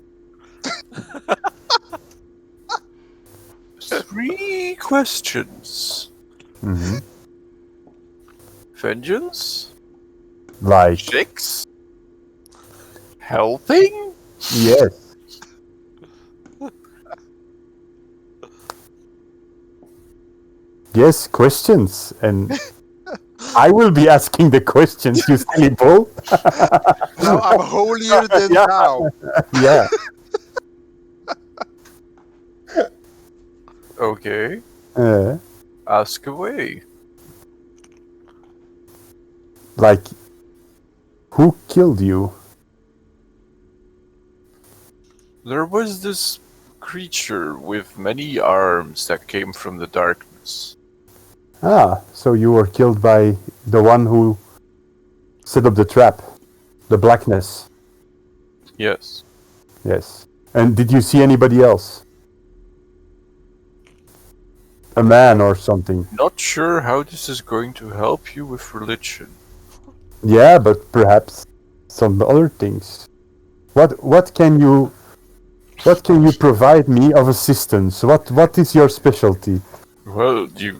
3 questions. Mm-hmm. Vengeance? Like, Chicks? Helping? yes. Yes, questions. And I will be asking the questions, you silly bull. Now I'm holier than Yeah. thou. Yeah. Okay, ask away. Like, who killed you? There was this creature with many arms that came from the darkness. Ah, so you were killed by the one who set up the trap, the blackness. Yes. Yes. And did you see anybody else? A man or something? Not sure how this is going to help you with religion. Yeah, but perhaps some other things. What can you provide me of assistance? What is your specialty? Well, you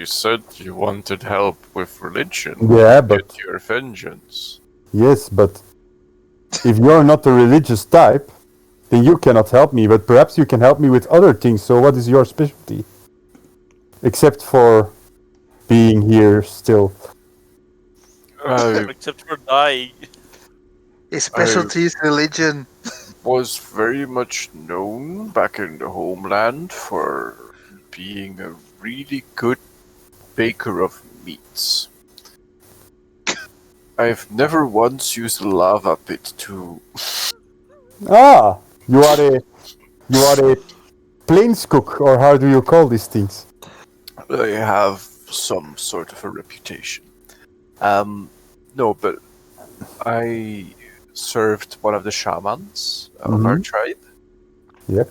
said you wanted help with religion. Yeah, to but get your vengeance. yes, but if you're not a religious type, then you cannot help me. But perhaps you can help me with other things. So what is your specialty? Except for being here still. Except for dying. His specialty is religion. Was very much known back in the homeland for being a really good baker of meats. I've never once used a lava pit to... Ah, you are a plains cook, or how do you call these things? I have some sort of a reputation. No, but I served one of the shamans of our tribe. Yep.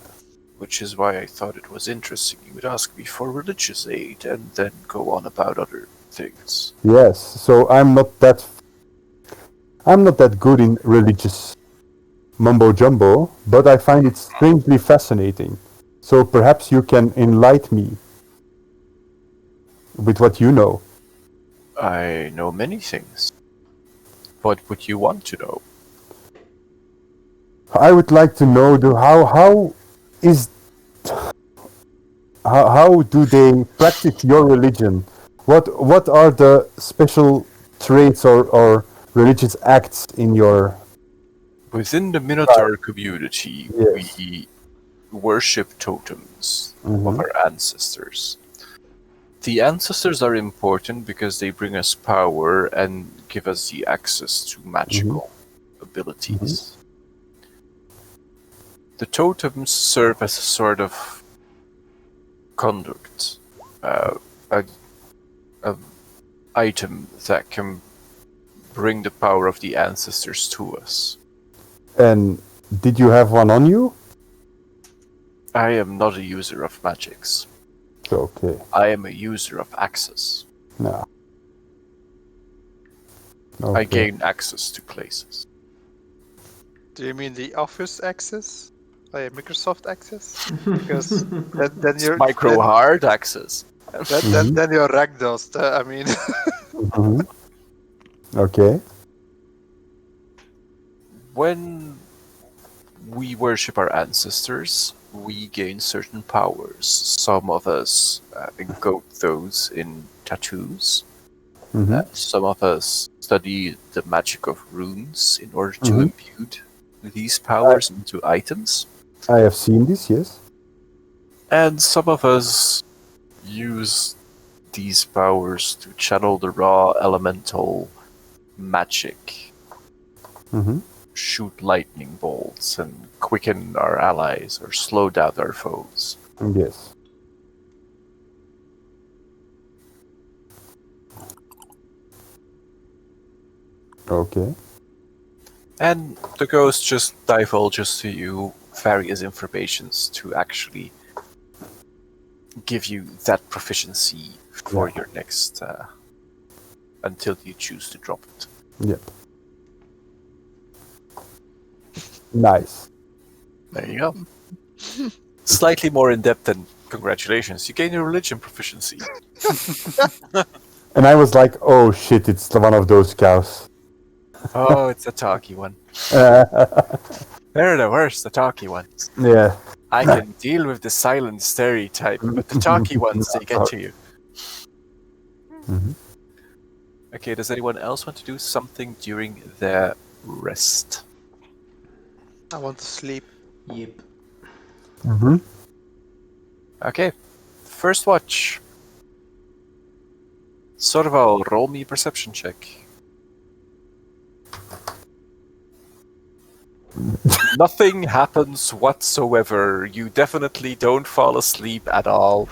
Which is why I thought it was interesting. You would ask me for religious aid and then go on about other things. Yes. So I'm not that good in religious mumbo jumbo, but I find it strangely fascinating. So perhaps you can enlighten me with what you know. I know many things. What would you want to know? I would like to know how do they practice your religion? What are the special traits or religious acts in your? Within the Minotaur community, Yes. we worship totems of our ancestors. The ancestors are important because they bring us power and give us the access to magical abilities. The totems serve as a sort of conduct, a item that can bring the power of the ancestors to us. And did you have one on you? I am not a user of magics. Okay. I am a user of access. No. Okay. I gain access to places. Do you mean the Office access? Microsoft access? Because then It's you're micro hard access. then you're ragdolled. I mean, Mhm. Okay. When we worship our ancestors, we gain certain powers. Some of us encode those in tattoos. Some of us study the magic of runes in order to imbue these powers into items. I have seen this. Yes. And some of us use these powers to channel the raw elemental magic, shoot lightning bolts, and quicken our allies or slow down our foes. Yes. Okay. And the ghost just divulges to you various informations to actually give you that proficiency for your next until you choose to drop it. Yep. Nice. There you go. Slightly more in depth than congratulations. You gain your religion proficiency. And I was like, oh shit, it's one of those cows. Oh, it's a talky one. They're the worst, the talky ones. Yeah. I can deal with the silent stereotype, but the talky ones, they get to you. Okay, does anyone else want to do something during their rest? I want to sleep. Yep. Okay, first watch. Sorval, roll me a perception check. Nothing happens whatsoever. You definitely don't fall asleep at all.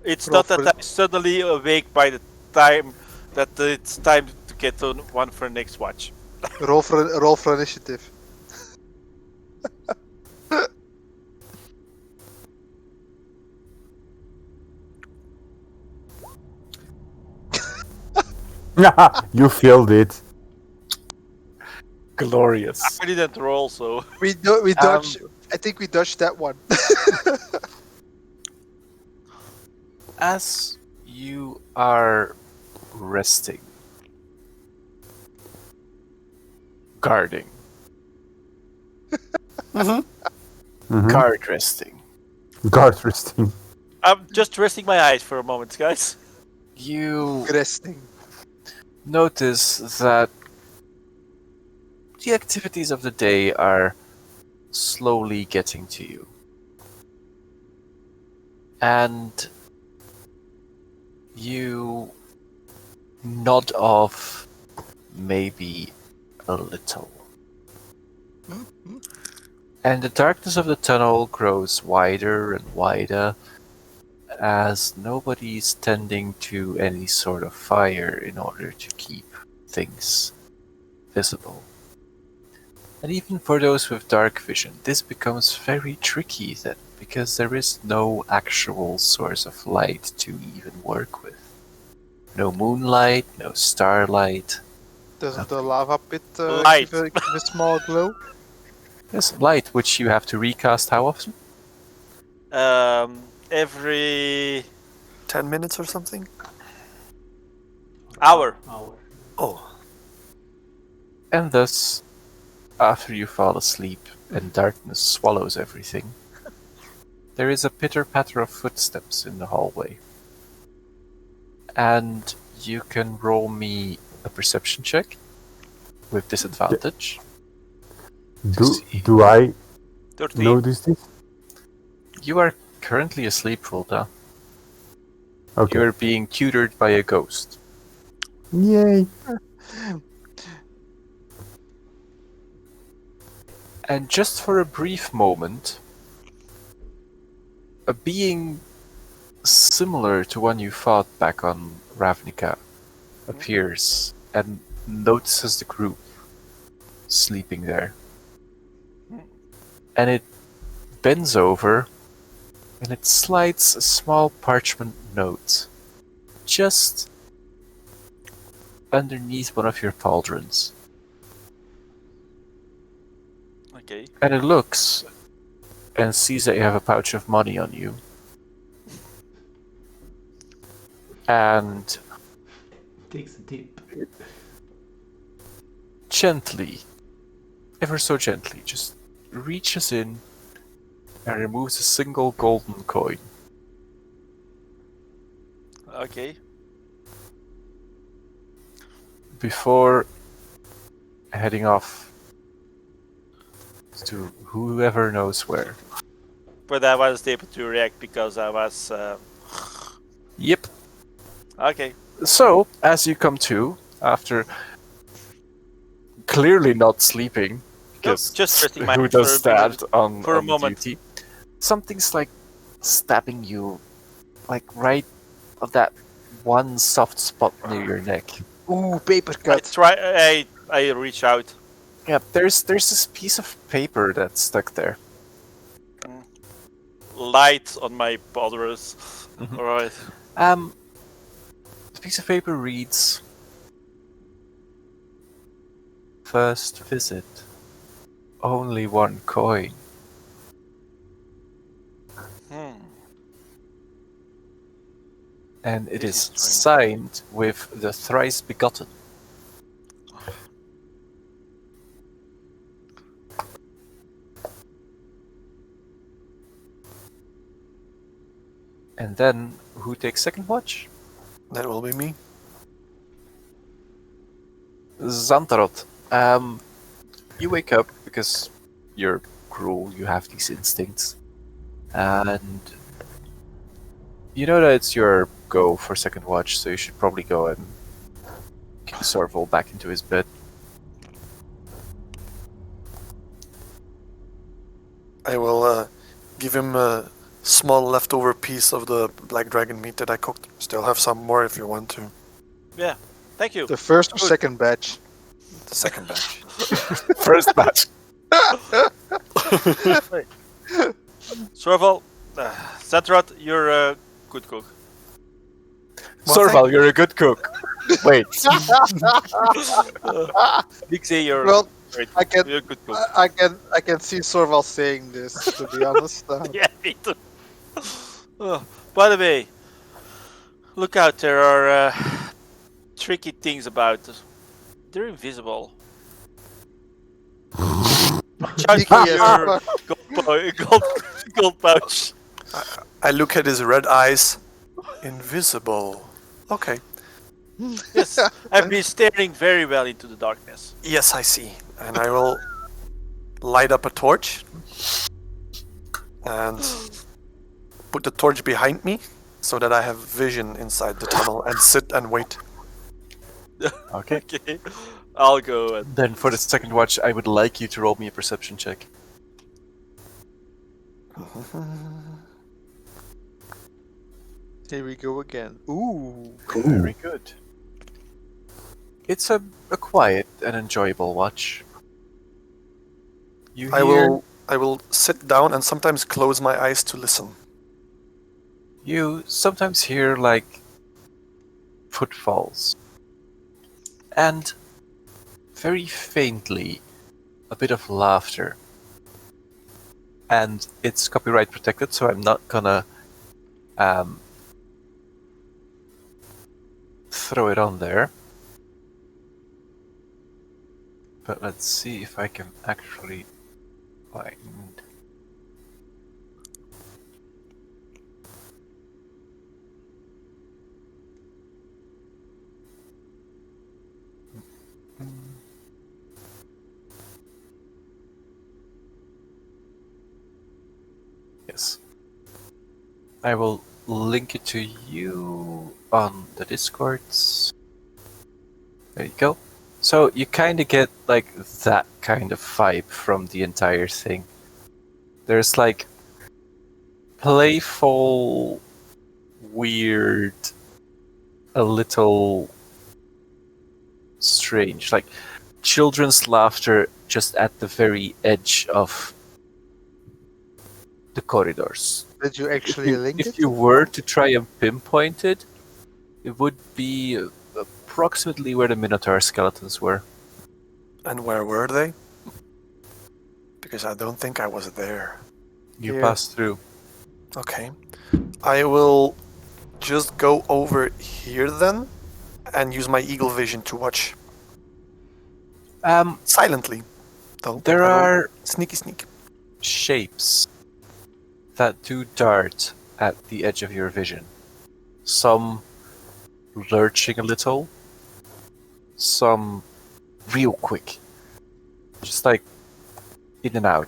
It's not that I'm suddenly awake by the time that it's time to get on one for the next watch. Roll for initiative. You filled it. Glorious. I didn't roll, so We dodged. I think we dodged that one. As you are resting, guarding, guard resting, Guard resting. I'm just resting my eyes for a moment, guys. you Resting. notice that the activities of the day are slowly getting to you. And you nod off maybe a little. And the darkness of the tunnel grows wider and wider as nobody's tending to any sort of fire in order to keep things visible. And even for those with dark vision, this becomes very tricky then, because there is no actual source of light to even work with. No moonlight, no starlight. Doesn't the lava pit Light. give a small glow? There's light, which you have to recast how often? Every 10 minutes or something? Hour. Oh, And thus, after you fall asleep and darkness swallows everything, there is a pitter-patter of footsteps in the hallway. And you can roll me a perception check with disadvantage. Do I 13. notice this? You are currently asleep, Volta. Okay. You're being tutored by a ghost. Yay. And just for a brief moment, a being similar to one you fought back on Ravnica appears and notices the group sleeping there. And it bends over and it slides a small parchment note just underneath one of your pauldrons. Okay. And it looks and sees that you have a pouch of money on you. And Takes a tip. gently, ever so gently, just reaches in and removes a single golden coin. Okay. Before heading off to whoever knows where. But I wasn't able to react because I was. Yep. Okay. So, as you come to, after clearly not sleeping, because just resting my who eyes does for a that on, for a on moment. duty? Something's like stabbing you, like right of that one soft spot near your neck. Ooh, paper I cut. try. I reach out. Yeah, there's this piece of paper that's stuck there. Light on my powders. Mhm. All right. The piece of paper reads, "First visit, only one coin." And it This is is signed with the thrice begotten. And then, who takes second watch? that will be me. Xantarot. You wake up because you're cruel, you have these instincts. And you know that it's your go for second watch, so you should probably go and kick Sorval back into his bed. I will give him a small leftover piece of the black dragon meat that I cooked. Still have some more if you want to. Yeah. Thank you. The first or Good. second batch. The second batch. First batch. Sorval, Zetrat, you're a good cook. Well, Sorval, you're a good cook. Wait. Dixie, you're Well, great. I can- You're a good cook. I can see Sorval saying this, to be honest. Yeah, me too. By the way, look out! There are tricky things about us. They're invisible. Shout Sneaky for as your fuck. gold pouch. I look at his red eyes. Invisible. Okay. Yes, I've been staring very well into the darkness. Yes, I see. And I will light up a torch and put the torch behind me so that I have vision inside the tunnel and sit and wait. Okay. Okay, I'll go and Then for the second watch, I would like you to roll me a perception check. Here we go again. Ooh. Very good. It's a quiet and enjoyable watch. You hear, I will sit down and sometimes close my eyes to listen. you sometimes hear like footfalls. And very faintly, a bit of laughter. And it's copyright protected, so I'm not gonna throw it on there. But let's see if I can actually find... Yes. I will link it to you on the Discords. There you go. So you kind of get like that kind of vibe from the entire thing. There's like playful, weird, a little strange, like children's laughter just at the very edge of the corridors. Did you actually link it? If you were to try and pinpoint it, it would be approximately where the Minotaur skeletons were. And where were they? Because I don't think I was there. You Yeah. passed through. Okay. I will just go over here then and use my eagle vision to watch silently, though. There I will are sneak. shapes that do dart at the edge of your vision. Some lurching a little, some real quick. Just like in and out.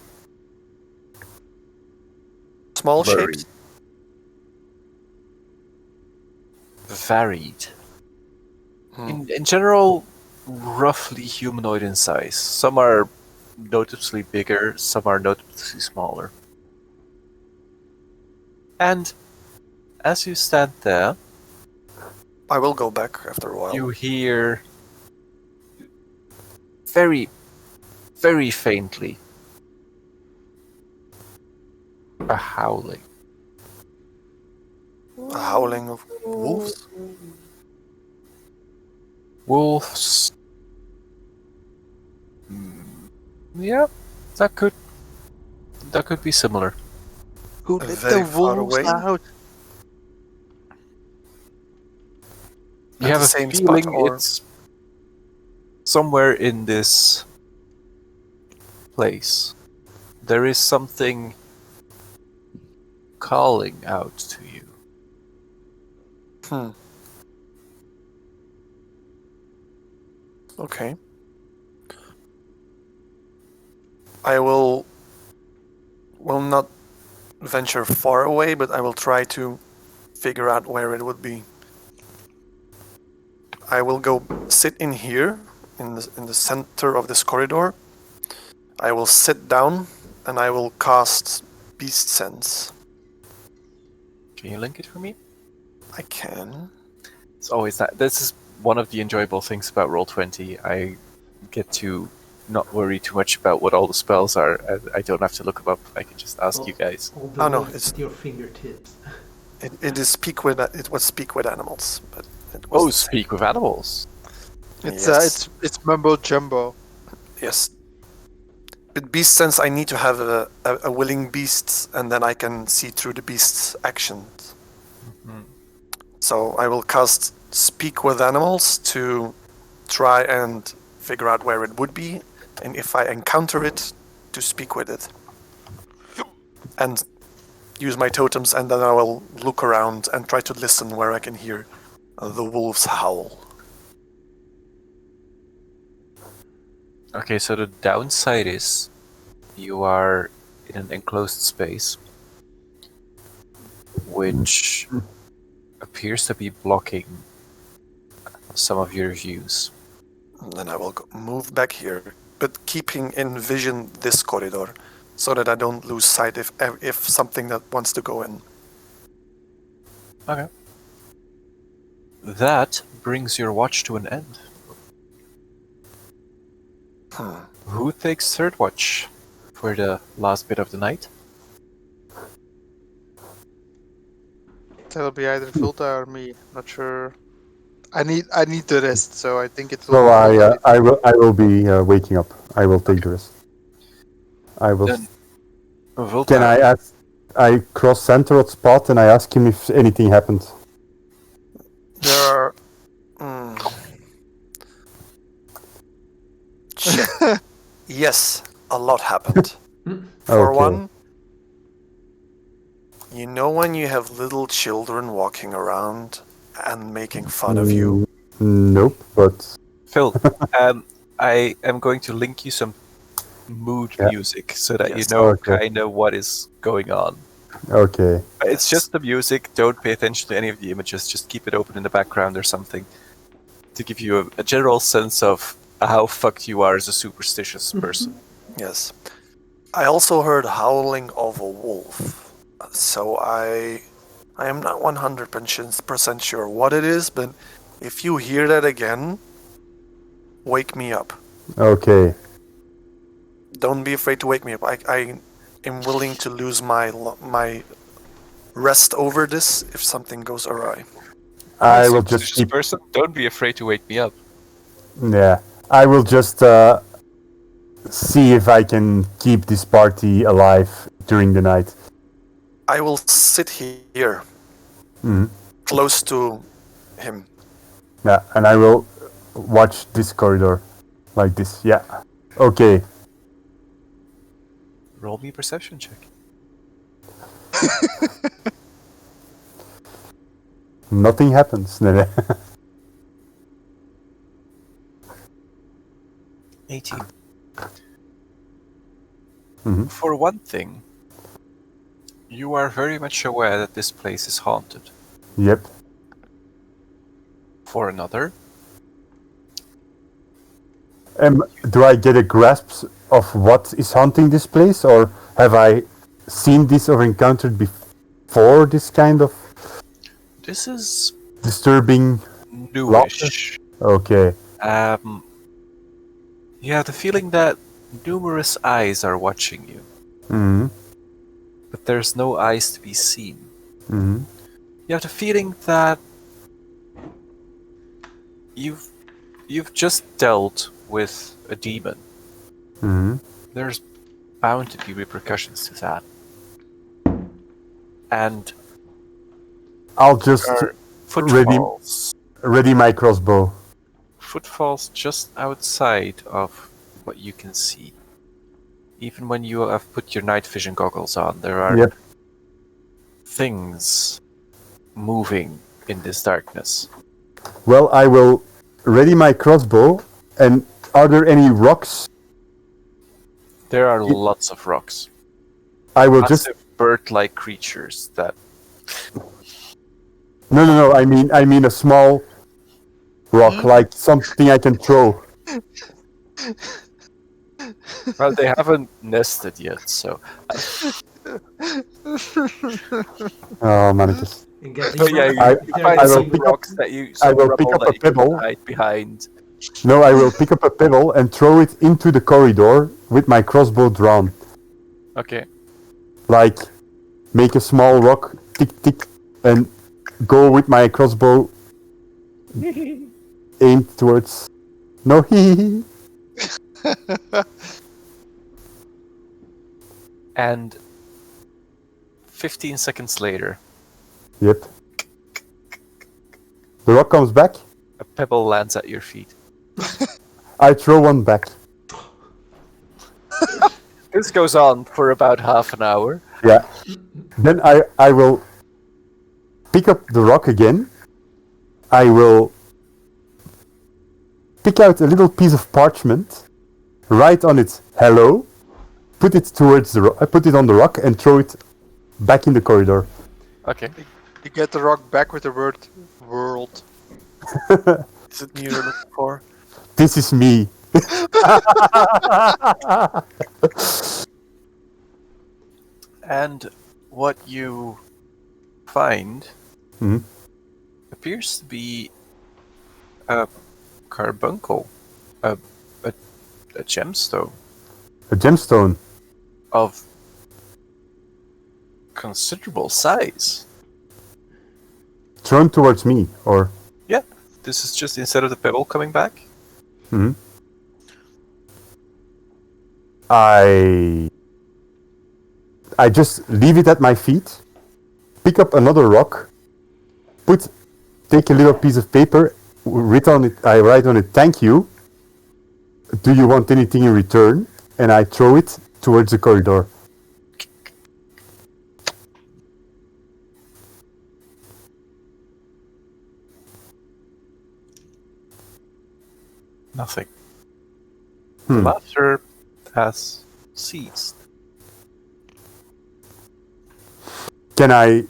Small Blurry. shapes. Varied. Hmm. In general, roughly humanoid in size. Some are noticeably bigger, some are noticeably smaller. And as you stand there, I will go back after a while. you hear very, very faintly a howling. A howling of wolves? Wolves. Yeah, that could be similar. Who let Very the far wolves away. out? You At have the a same feeling spot, or it's somewhere in this place. There is something calling out to you. Okay. I will not venture far away, but I will try to figure out where it would be. I will go sit in here, in the center of this corridor. I will sit down and I will cast Beast Sense. Can you link it for me? I can. It's always that. This is one of the enjoyable things about Roll20. I get to not worry too much about what all the spells are. I don't have to look them up. I can just ask you guys. All the Oh, no, notes it's- at your fingertips. It was speak with animals, but it was Oh, the same. speak with animals. It's Yes. it's mumbo jumbo. Yes. With Beast Sense, I need to have a willing beast, and then I can see through the beast's actions. So I will cast Speak with Animals to try and figure out where it would be, and if I encounter it, to speak with it. And use my totems, and then I will look around and try to listen where I can hear the wolves howl. Okay, so the downside is you are in an enclosed space, which appears to be blocking some of your views. And then I will move back here, but keeping in vision this corridor, so that I don't lose sight if something that wants to go in. Okay. That brings your watch to an end. Who takes third watch for the last bit of the night? That'll be either Vulta or me. Not sure. I need the rest, so I think it will. So be I will be waking up. I will take the rest. I will. Then Volta, Can I ask? I cross Central's spot and I ask him if anything happened. There are Shit. Yes, a lot happened. For Okay. one, you know when you have little children walking around and making fun of you? Nope, but Phil, I am going to link you some mood Yeah. music so that you Yes. know Okay. kind of what is going on. okay. It's just the music. Don't pay attention to any of the images. Just keep it open in the background or something to give you a general sense of how fucked you are as a superstitious person. Yes. I also heard howling of a wolf. So I am not 100% sure what it is, but if you hear that again, wake me up. Okay. Don't be afraid to wake me up. I am willing to lose my rest over this if something goes awry. I will just Superstitious keep. person. Don't be afraid to wake me up. Yeah. I will just see if I can keep this party alive during the night. I will sit here, Mhm. close to him. Yeah, and I will watch this corridor like this. Yeah. Okay. Roll me a perception check. Nothing happens. 18. Mhm. For one thing, you are very much aware that this place is haunted. Yep. For another, Do I get a grasp of what is haunting this place, or have I seen this or encountered before this kind of this is disturbing? newish. Okay. You have the feeling that numerous eyes are watching you, Hmm. but there's no eyes to be seen. Hmm. You have the feeling that you've just dealt with a demon. Hmm. There's bound to be repercussions to that. And I'll just there are footfalls. ready my crossbow. Footfalls just outside of what you can see. Even when you have put your night vision goggles on, there are Yep. things moving in this darkness. Well, I will ready my crossbow. And are there any rocks? There are lots of rocks. I will just. Massive bird-like creatures that No. I mean a small rock, like something I can throw. well, they haven't nested yet, so Oh man, it just. And get but yeah, deeper. you They're find I will some getting- pick up- rocks that you I some will pick rubble up that a you can pebble. hide behind. No, I will pick up a pebble and throw it into the corridor with my crossbow drawn. Okay. Like, make a small rock, tick tick, and go with my crossbow aimed towards. No, hee. And 15 seconds later, Yep. The rock comes back. a pebble lands at your feet. I throw one back. This goes on for about half an hour. Yeah. Then I will pick up the rock again. I will pick out a little piece of parchment, write on it "hello," put it towards I put it on the rock and throw it back in the corridor. Okay. You get the rock back with the word world. Is it me you're looking for? This is me. And what you find Mhm. appears to be a carbuncle, a gemstone A gemstone. of considerable size. Thrown towards me, or Yeah, this is just instead of the pebble coming back. Mhm. I just leave it at my feet, pick up another rock, take a little piece of paper, I write on it "thank you," do you want anything in return? And I throw it towards the corridor. Nothing. The laughter has ceased. Can I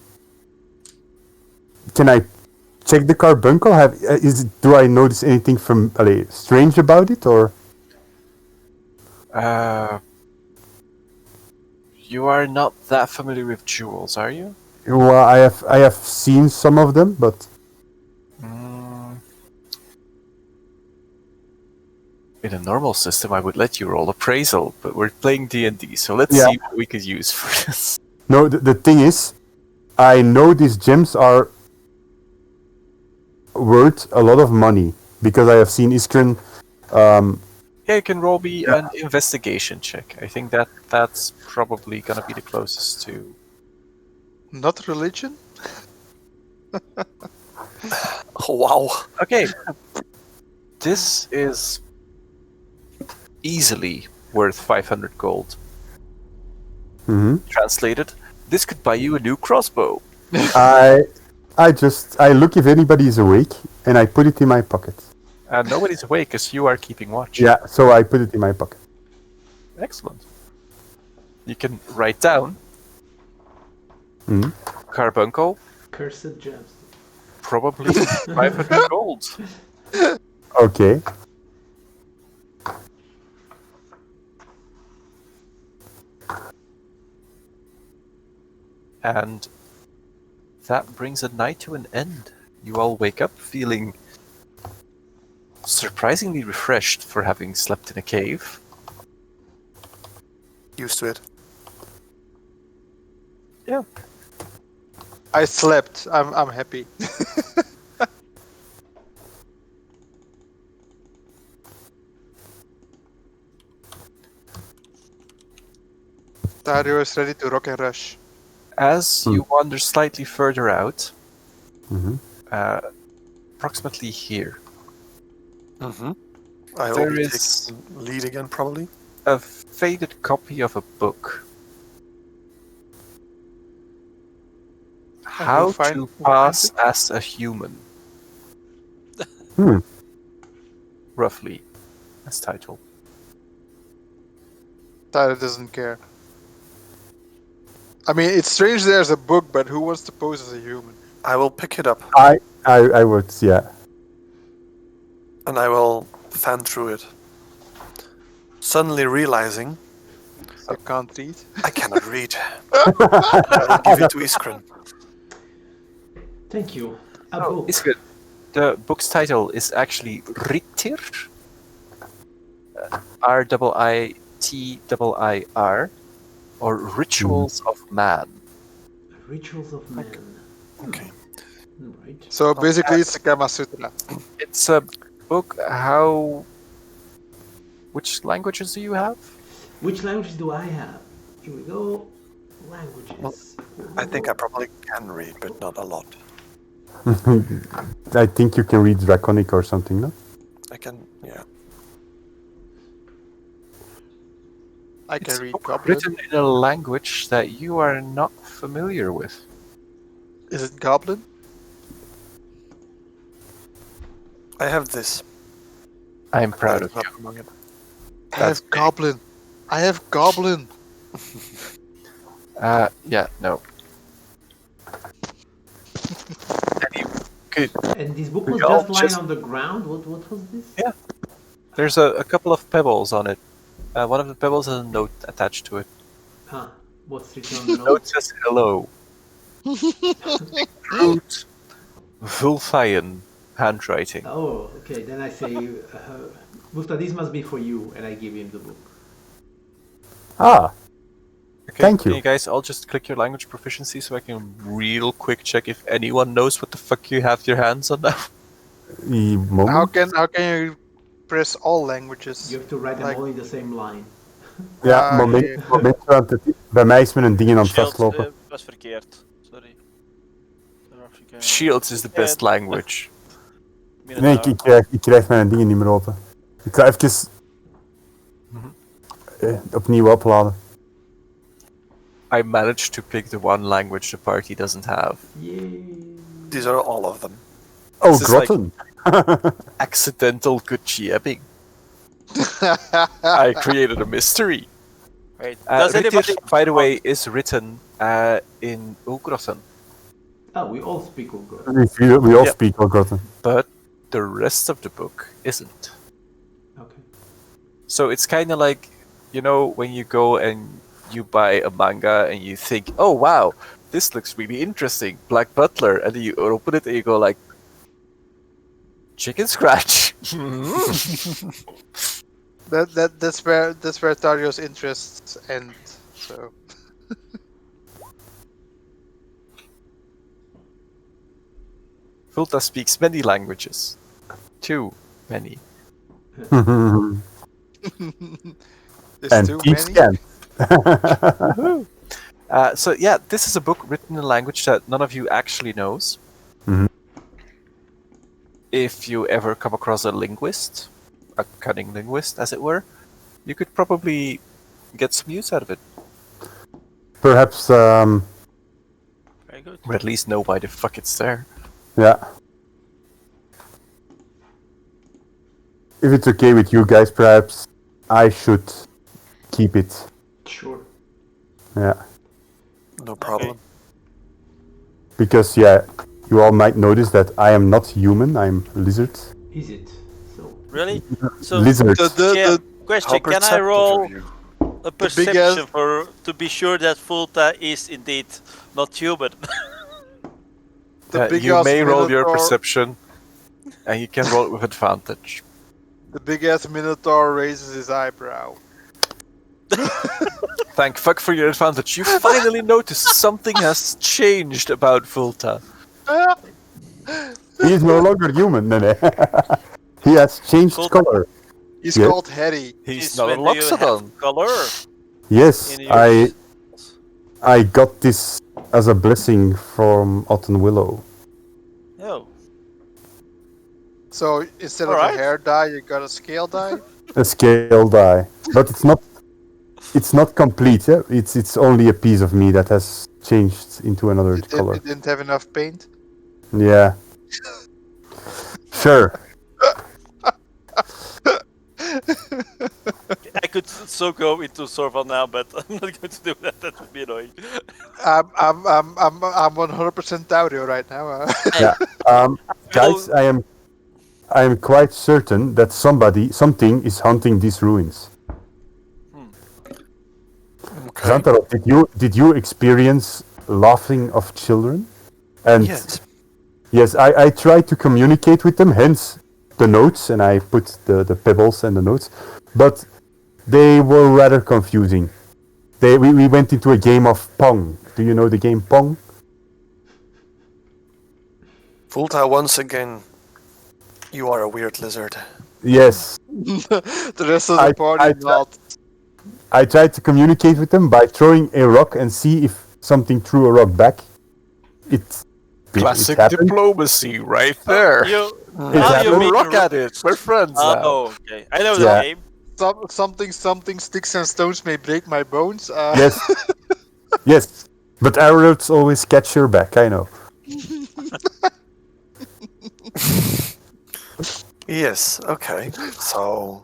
check the carbuncle? Do I notice anything strange about it, or? You are not that familiar with jewels, are you? Well, I have seen some of them, but in a normal system, I would let you roll appraisal, but we're playing D&D, so let's Yeah. see what we could use for this. no. The thing is, I know these gems are worth a lot of money because I have seen Iskren. Yeah, you can roll me an investigation check. I think that's probably gonna be the closest to. Not religion? Oh, wow. Okay. This is easily worth 500 gold. Translated, this could buy you a new crossbow. I look if anybody is awake, and I put it in my pocket. And nobody's awake because you are keeping watch. Yeah, so I put it in my pocket. Excellent. You can write down carbuncle, Cursed gems. probably 500 gold. Okay. And that brings the night to an end. You all wake up feeling surprisingly refreshed for having slept in a cave. Used to it. Yeah. I slept. I'm happy. Dario is ready to rock and rush. As you wander slightly further out, Mhm. approximately here, I hope There he is- takes the lead again, probably. a faded copy of a book. How we'll find- to we'll find pass it. as a human. Roughly, as title. Dario doesn't care. I mean, it's strange there's a book, but who wants to pose as a human? I will pick it up I would, yeah. and I will fan through it. Suddenly realizing I can't read. I cannot read. I will give it to Iskren. Thank you. A Oh, book. it's good. The book's title is actually Rittir. Rittir, or Rituals of Man. Rituals of Men. Okay. Right. So basically, it's a Kama Sutra. It's a book. Which languages do you have? Which languages do I have? Here we go. Languages. I think I probably can read, but not a lot. I think you can read Draconic or something, no? I can, yeah. I can It's read a book Goblin. written in a language that you are not familiar with. Is it Goblin? I have this. I am proud of Not you. among it. I have Goblin. I have Goblin. Yeah, no. And you could. And this book was We all just lying just- on the ground? What was this? Yeah. There's a couple of pebbles on it. One of the pebbles has a note attached to it. Huh. What's written on the The note? note says hello. Crude, Vulfian handwriting. Oh, okay. Then I say, Gupta, this must be for you, and I give him the book. Ah, Okay, Thank you. Can you guys all just click your language proficiency so I can real quick check if anyone knows what the fuck you have your hands on now? How can you press all languages? You have to write them Like- all in the same line. Ja, Ah, moment aan het, bij mij is met een ding aan het Shield vastlopen. was verkeerd. Sorry. Afrika. Shields is the best language. Nee, ik krijg mijn dingen niet meer open. Ik ga even... opnieuw opladen. I managed to pick the one language the party doesn't have. Yay. These are all of them. Oh, This is like- Grotten. Accidental good GMing. I created a mystery. Wait, does Ritir, anybody? by the way, is written in Ulgrossen, Oh, we all speak Ulgor. We all Yeah. speak all Grotten. but the rest of the book isn't. Okay. So it's kind of like, you know, when you go and you buy a manga and you think, oh wow, this looks really interesting, Black Butler, and then you open it and you go like, chicken scratch. That's where Dario's interests end. So Fulta speaks many languages. Too many. And there's too keeps many. can. So yeah, this is a book written in a language that none of you actually knows. Mhm. If you ever come across a linguist, a cunning linguist, as it were, you could probably get some use out of it, Perhaps, Very good. or at least know why the fuck it's there. yeah. If it's okay with you guys, perhaps I should keep it. Sure. Yeah. No problem. Because, yeah, you all might notice that I am not human, I'm lizard. Is it? So. Really? So, Lizard. yeah, How question: Can I perceptive roll of you. a big perception ass- for to be sure that Fulta is indeed not human? The big You ass may roll your Minotaur- perception, and you can roll it with advantage. The big ass Minotaur raises his eyebrow. Thank fuck for your advantage. You finally noticed something has changed about Fulta. He is no longer human, Nene. He has changed Cool. color. He's Yeah. called Hetty. He's Is not a when do you have Loxodon. color Yes, in your I got this as a blessing from Autumn Willow. Oh, So instead of Alright. a hair dye, you got a scale dye. A scale die, but it's not complete. Yeah, it's only a piece of me that has changed into another color. It didn't have enough paint. Yeah. Sure. I could so go into Sorval now, but I'm not going to do that. That would be annoying. I'm 100% Daurio right now. Yeah. Guys, I am quite certain that something is haunting these ruins. Okay. Xantaro, did you experience laughing of children? And Yes. yes, I tried to communicate with them, hence the notes, and I put the pebbles and the notes, but they were rather confusing. We went into a game of Pong. Do you know the game Pong? Fulta, once again, you are a weird lizard. Yes. The rest of the party not. I tried to communicate with them by throwing a rock and see if something threw a rock back. It Classic happened. diplomacy right there. You, It now you happened. mean Rock at it. We're friends now. Oh, okay. I know Yeah. the game. Something sticks and stones may break my bones. Yes. Yes. But arrows always catch your back, I know. Yes, okay. So,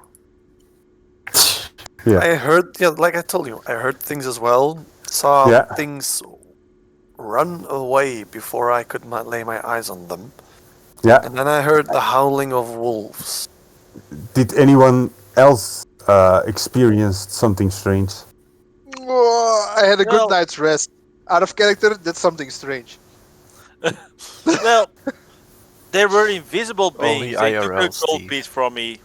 Yeah. I heard, yeah, like I told you, I heard things as well. Saw Yeah. things run away before I could lay my eyes on them. Yeah. And then I heard the howling of wolves. Did anyone else experience something strange? I had a good Well- night's rest. Out of character, that's something strange. Well, there were invisible Only beings. They took IRL, a gold Steve. piece from me.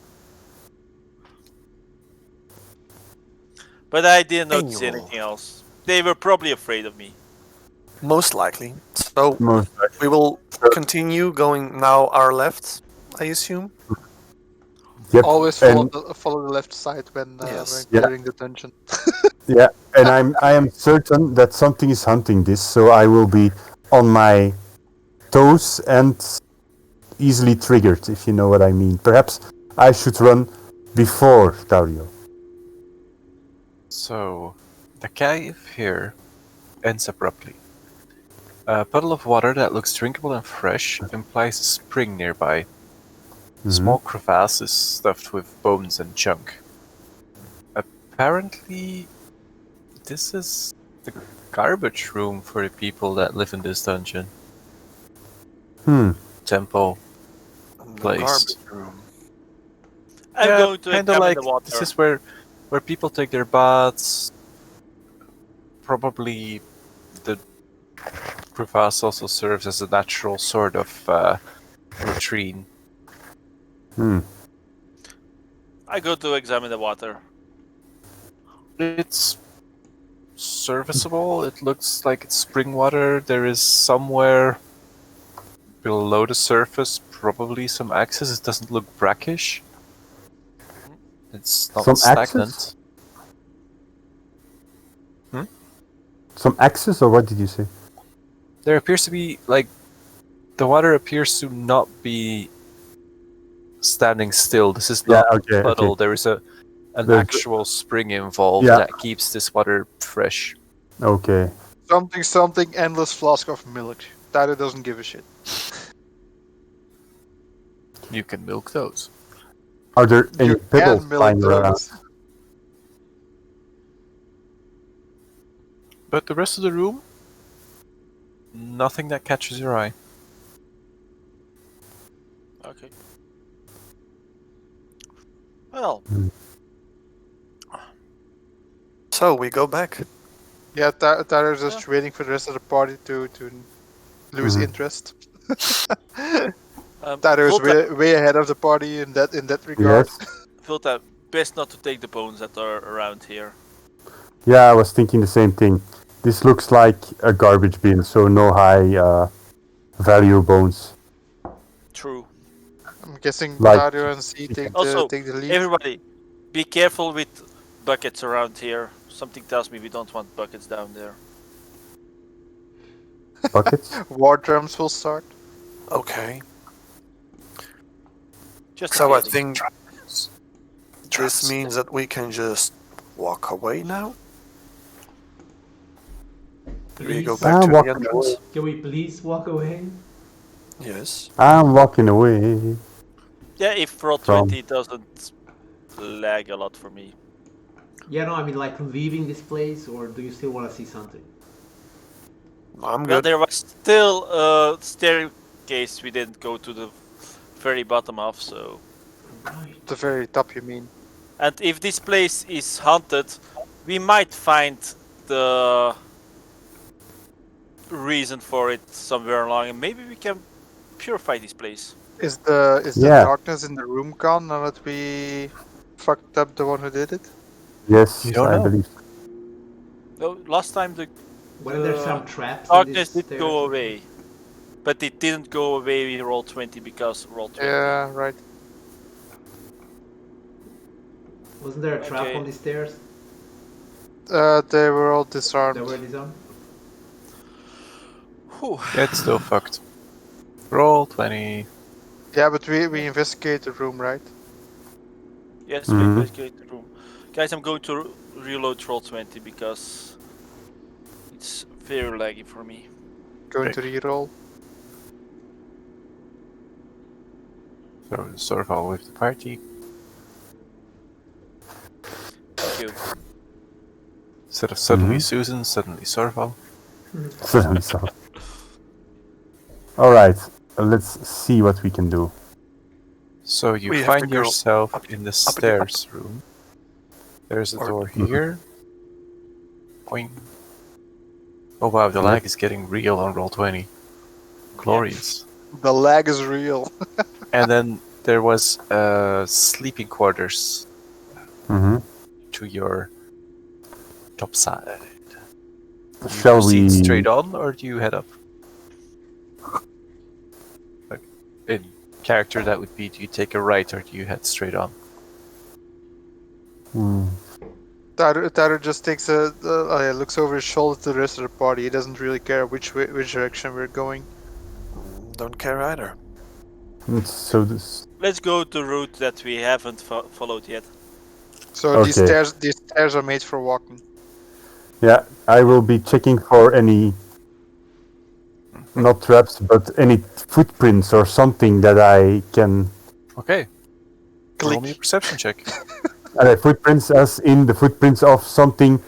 But I didn't notice Annual. anything else. They were probably afraid of me. Most likely. So, Most we will continue going now our left, I assume. Yep. Always and- follow the left side when Yes. Yeah. clearing the dungeon. Yeah, and I am certain that something is hunting this, so I will be on my toes and easily triggered, if you know what I mean. Perhaps I should run before Dario. So, the cave here ends abruptly. A puddle of water that looks drinkable and fresh implies a spring nearby. Small crevasses stuffed with bones and junk. Apparently, this is the garbage room for the people that live in this dungeon. Temple. The Place. garbage room. I'm going to kinda examine like the water. this is where people take their baths. Probably the crevasse also serves as a natural sort of latrine. I go to examine the water. It's serviceable. It looks like it's spring water. There is somewhere below the surface probably some access. It doesn't look brackish. It's not Some stagnant. access? Some access, or what did you say? There appears to be, like, the water appears to not be standing still. This is not a puddle. Okay. There is an There's actual spring involved Yeah. that keeps this water fresh. Okay. Something, endless flask of milk. Tyler doesn't give a shit. You can milk those. Are there any You pebbles can milk lying around? those. But the rest of the room, nothing that catches your eye. Okay. Well, So we go back. Yeah, Tyler's just waiting for the rest of the party to lose interest. Tyler is way ahead of the party in that regard. Yes. Vilta, best not to take the bones that are around here. Yeah, I was thinking the same thing. This looks like a garbage bin, so no high value bones. True. I'm guessing Like- Tyler and C take Also, the lead. everybody, be careful with buckets around here. Something tells me we don't want buckets down there. Buckets? War drums will start. Okay. Just So a I feeling. think this means that we can just walk away now. Do we go Please. back to the walking entrance? away. Can we please walk away? Yes. I'm walking away. Yeah, if roll From- 20 doesn't lag a lot for me. Yeah, no, I mean like leaving this place, or do you still want to see something? I'm Well, good. there was still a staircase we didn't go to the very bottom of, so... Right. The very top, you mean? And if this place is haunted, we might find the reason for it somewhere along, and maybe we can purify this place. Is the Yeah. darkness in the room gone now that we fucked up the one who did it? Yes, You don't I know. believe. Well, last time the Were there some traps? darkness in did this go stairs? away, but it didn't go away in roll 20 because roll 20. Yeah, right. Wasn't there a trap Okay. on the stairs? They were all disarmed. That were disarmed? Whew. Yeah, it's still fucked. Roll 20. Yeah, but we investigate the room, right? Yes, Mhm. we investigate the room. Guys, I'm going to reload roll 20 because it's very laggy for me. Going Okay. to reroll. So, Sorval with the party. Thank you. Instead of suddenly Mhm. Susan, suddenly Sorval. Certainly so. Alright, let's see what we can do. So you We have to find go yourself up- in the up. stairs room. There's a Or- door here. Boing. Oh wow, the lag is getting real on roll 20. Glorious. The lag is real. And then there was sleeping quarters Mm-hmm. to your top side. Do you Shall proceed we? straight on or do you head up? Like, in character that would be, do you take a right or do you head straight on? Hmm. Tyler just takes looks over his shoulder to the rest of the party. He doesn't really care which direction we're going. Don't care either. So this. Let's go the route that we haven't followed yet. So Okay. these stairs are made for walking. Yeah, I will be checking for any, not traps, but any footprints or something that I can. Okay. Roll me a Click. perception check. Footprints, as in the footprints of something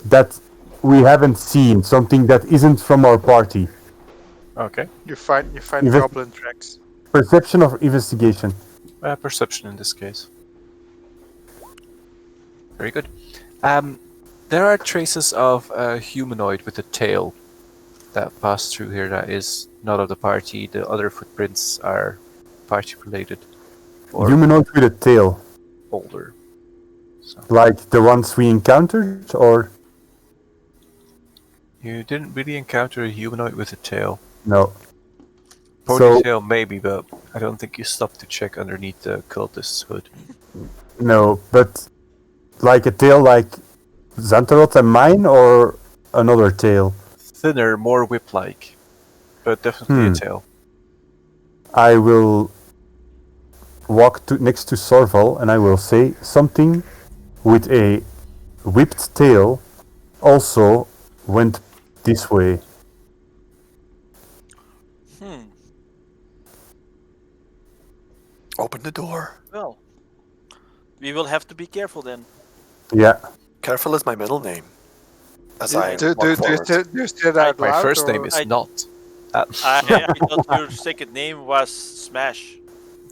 that we haven't seen, something that isn't from our party. Okay. You find Invest- goblin tracks. Perception or investigation? Perception in this case. Very good. There are traces of a humanoid with a tail that passed through here that is not of the party. The other footprints are party related or Humanoid with a tail, older. So like the ones we encountered, or you didn't really encounter a humanoid with a tail. no? Ponytail maybe, but I don't think you stopped to check underneath the cultist's hood. No, but like a tail like Xantarot and mine, or another tail? Thinner, more whip-like, but definitely a tail. I will walk next to Sorval and I will say something with a whipped tail also went this way. Open the door. Well, we will have to be careful then. Yeah. Careful is my middle name. As Do I you walk forward. say that My loud, first or- name is I- not. I thought your second name was Smash.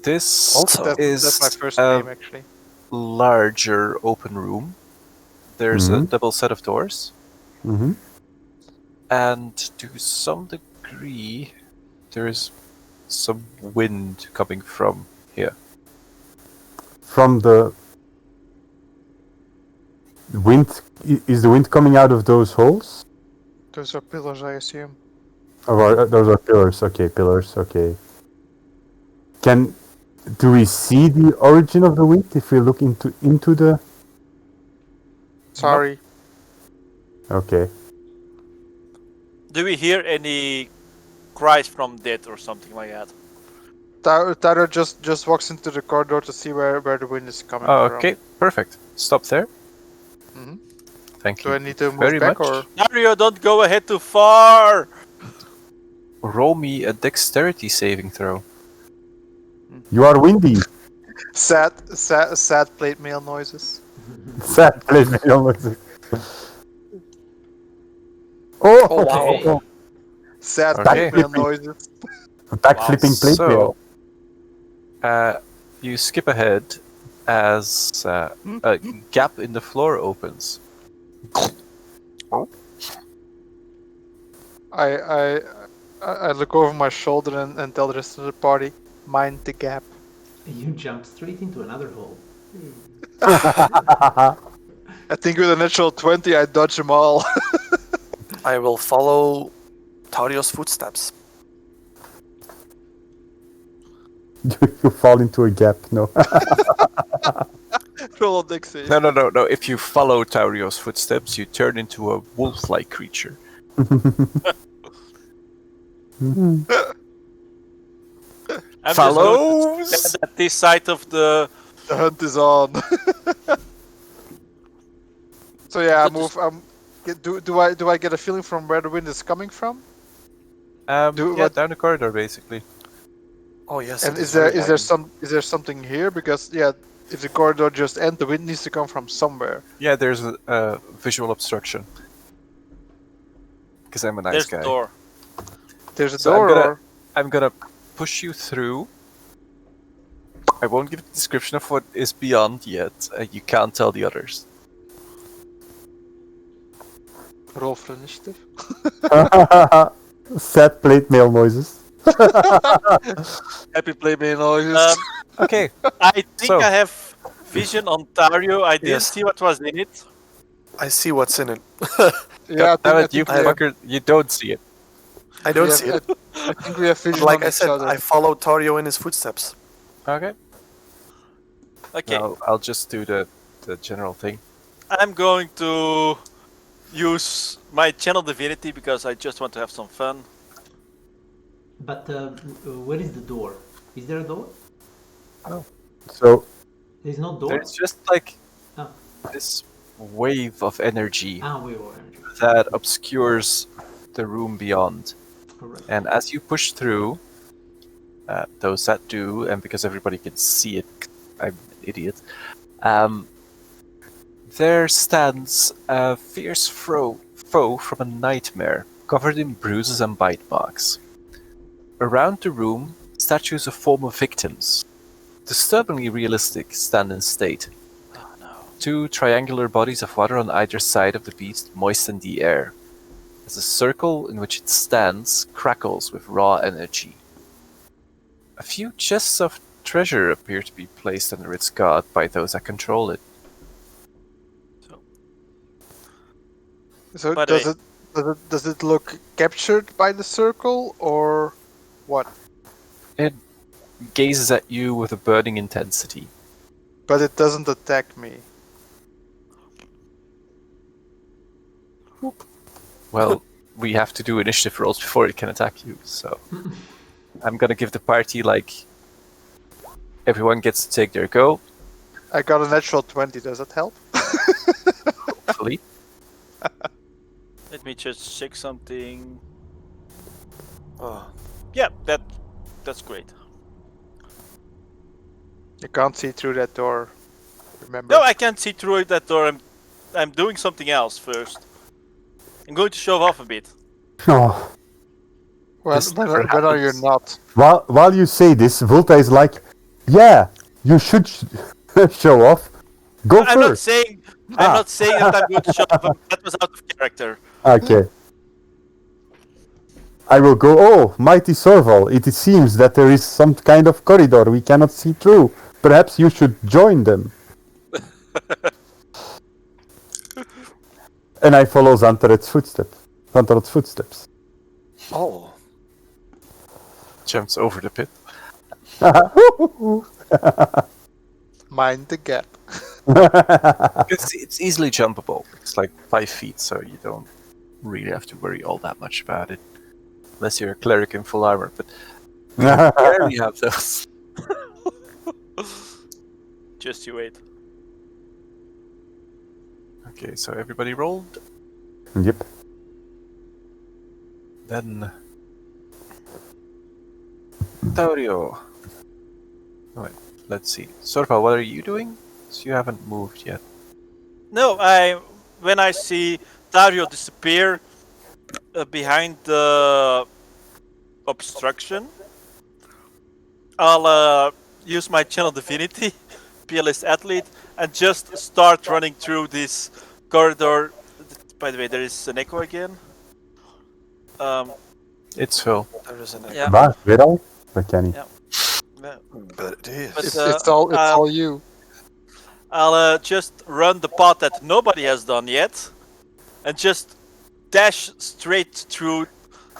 This Also, is that's my first a name actually. larger open room. There's a double set of doors, Mm-hmm. and to some degree, there is some wind coming from here. From the wind, is the wind coming out of those holes? Those are pillars, I assume. Or those are pillars. Okay, pillars. Okay. Do we see the origin of the wind if we look into the? Sorry. Okay. Do we hear any cries from dead or something like that? Tyler just walks into the corridor to see where the wind is coming Okay, from. perfect. Stop there. Mhm. Thank Do you I need to move very back much. or? Mario, don't go ahead too far! Roll me a dexterity saving throw. You are windy. Sad plate mail noises. Sad place. Oh, Oh, wow. Okay. Sad Okay. plate mail noises. Backflipping plate So, mail. you skip ahead as a gap in the floor opens. I look over my shoulder and tell the rest of the party, mind the gap. You jump straight into another hole. I think with a natural 20, I dodge them all. I will follow Taurio's footsteps. You fall into a gap. No. Roll a Dixie. No. If you follow Taurio's footsteps, you turn into a wolf-like creature. I'm Follows? just going to stand at this side of the... The hunt is on. So yeah, I move. Do I get a feeling from where the wind is coming from? Yeah, what- down the corridor, basically. Oh yes. And it is there very loud. is there something here? Because yeah, if the corridor just ends, the wind needs to come from somewhere. Yeah, there's a visual obstruction. Because I'm a nice There's guy. the door. There's a So door. Or... I'm gonna push you through. I won't give a description of what is beyond yet. You can't tell the others. Roll for initiative. Sad plate mail noises. Happy play mail noises. Okay. I think So- I have vision on Tario. I didn't Yes. see what was in it. I see what's in it. Yeah, Damn I it, you think we have- fucker, you don't see it. I don't we see have- it. I think we have vision Like on I each said, other. I follow Taurio in his footsteps. Okay. Okay, I'll just do the general thing. I'm going to use my channel divinity because I just want to have some fun. But where is the door? Is there a door? So There's no door. There's just like Oh. this wave of energy We were. that obscures the room beyond. Correct. And as you push through, those that do, and because everybody can see it, I'm an idiot, there stands a fierce foe from a nightmare, covered in bruises and bite marks. Around the room, statues of former victims, disturbingly realistic, stand in state. Oh no. Two triangular bodies of water on either side of the beast moisten the air, as the circle in which it stands crackles with raw energy. A few chests of treasure appear to be placed under its guard by those that control it. So But does it look captured by the circle or what? It gazes at you with a burning intensity. But it doesn't attack me. Well, we have to do initiative rolls before it can attack you, so I'm gonna give the party, everyone gets to take their go, I got a natural 20. Does that help? hopefully. Let me just check something. Oh, Yeah, that's great. You can't see through that door. Remember? No, I can't see through that door. I'm doing something else first. I'm going to show off a bit. Oh. This when never are you happens. not? While you say this, Volta is like, yeah, you should show off. Go I'm not first. saying that I'm going to show off. That was out of character. Okay. I will go. Oh, mighty Sorval, it seems that there is some kind of corridor we cannot see through. Perhaps you should join them. And I follow Xantaret's footsteps. oh, Jumps over the pit. Mind the gap. It's easily jumpable. It's like 5 feet, so you don't really have to worry all that much about it. Unless you're a cleric in full armor, but we rarely have those. Just you wait. Okay, so everybody rolled. Yep. Then Taurio. Oh, wait, let's see. Sorpa, what are you doing? So you haven't moved yet. No, when I see Dario disappear behind the obstruction, I'll use my channel divinity, PLS athlete, and just start running through this corridor. By the way, there is an echo again. It's Phil. there is an echo. Yeah. Waar, weer al? Dat kan niet. Ja. But it is. But, It's all you. I'll just run the path that nobody has done yet, and just dash straight through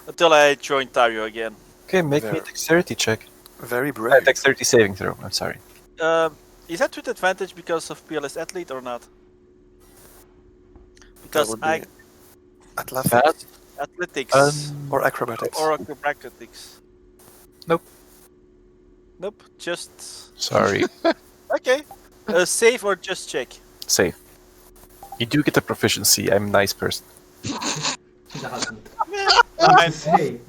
until I join Tario again. Okay, make me a There. dexterity check. Very brave. Dexterity saving throw, I'm sorry. Is that with advantage because of PLS athlete or not? That Because would I be athletics athletics or acrobatics. or acrobatics. Nope. Nope. Just Sorry. okay. Save or just check. Save. You do get the proficiency, I'm a nice person. Doesn't. Fine. Say.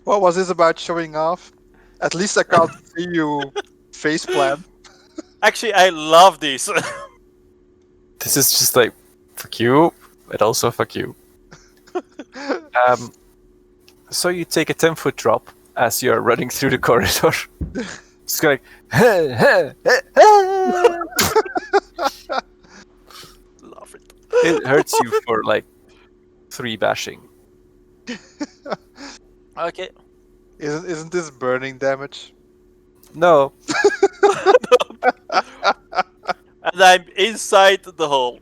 What was this about showing off? At least I can't see you faceplant. Actually, I love this. This is just like, fuck you, and also fuck you. So you take a 10-foot drop as you're running through the corridor. It's going Love it. it hurts you for like 3 bashing. Okay. Isn't this burning damage? No, And I'm inside the hole.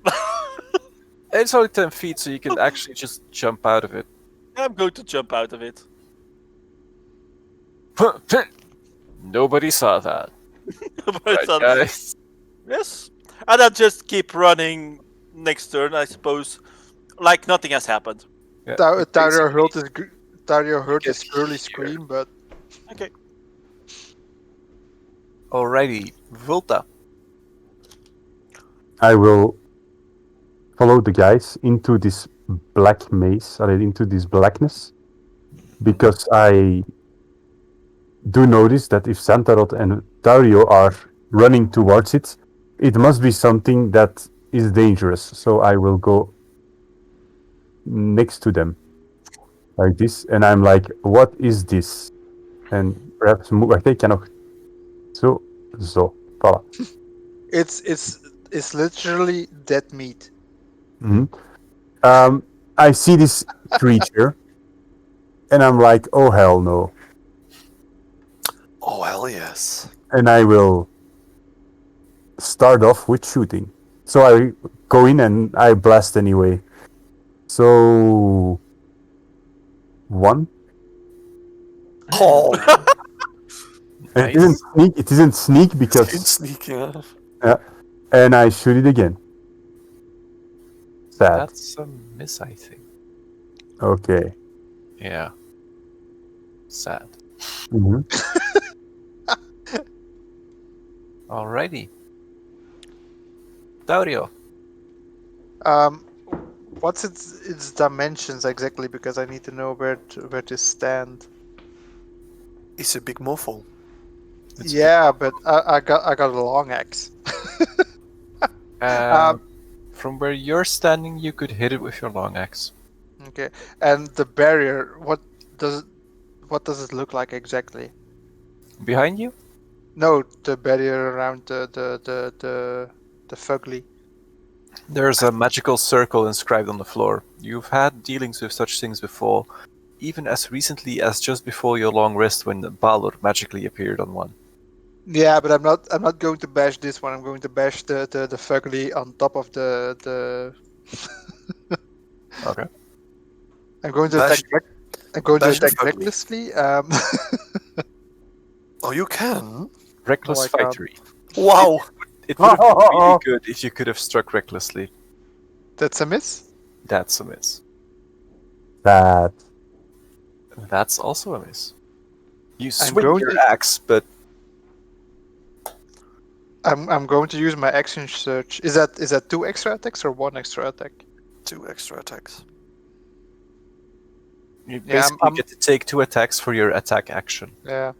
it's only 10 feet, so you can actually just jump out of it. I'm going to jump out of it. Nobody saw that. But Right, um, guys. yes. And I'll just keep running next turn, I suppose. Like nothing has happened. Yeah, Dario basically- heard his Get girly here. scream, but Okay. Alrighty, Volta. I will follow the guys into this black maze, into this blackness, because I do notice that if Santarot and Dario are running towards it, it must be something that is dangerous. So I will go next to them, like this, and I'm like, "What is this?" And perhaps I kan nog zo, voilà. It's literally dead meat. I see this creature, and I'm like, "Oh hell no!" Oh, hell yes. And I will start off with shooting. So I go in and I blast anyway. So 1. Oh, And it isn't sneak it's because sneaking off. and I shoot it again. Sad. That's a miss, I think. Okay. Yeah. Sad. Mm-hmm. Alrighty. Dario. What's its dimensions exactly? Because I need to know where to stand. It's a big mofo. Yeah, but I got a long axe. From where you're standing, you could hit it with your long axe. Okay, and the barrier. What does it look like exactly? Behind you? No, the barrier around the fugly. There's a magical circle inscribed on the floor. You've had dealings with such things before, even as recently as just before your long rest when the Balor magically appeared on one. Yeah, but I'm not going to bash this one. I'm going to bash the fugly on top of the. Okay. I'm going to Bash- attack. I'm going to bash the attack fugly. recklessly. Oh, you can? Reckless Oh, I can't. fightery. Wow. It would have been really good if you could have struck recklessly. That's a miss. That's a miss. That. That's also a miss. You I'm swing going your to- axe, but I'm going to use my action search. Is that 2 extra attacks or 1 extra attack? 2 extra attacks. you Yeah, basically get to take 2 attacks for your attack action. Yeah.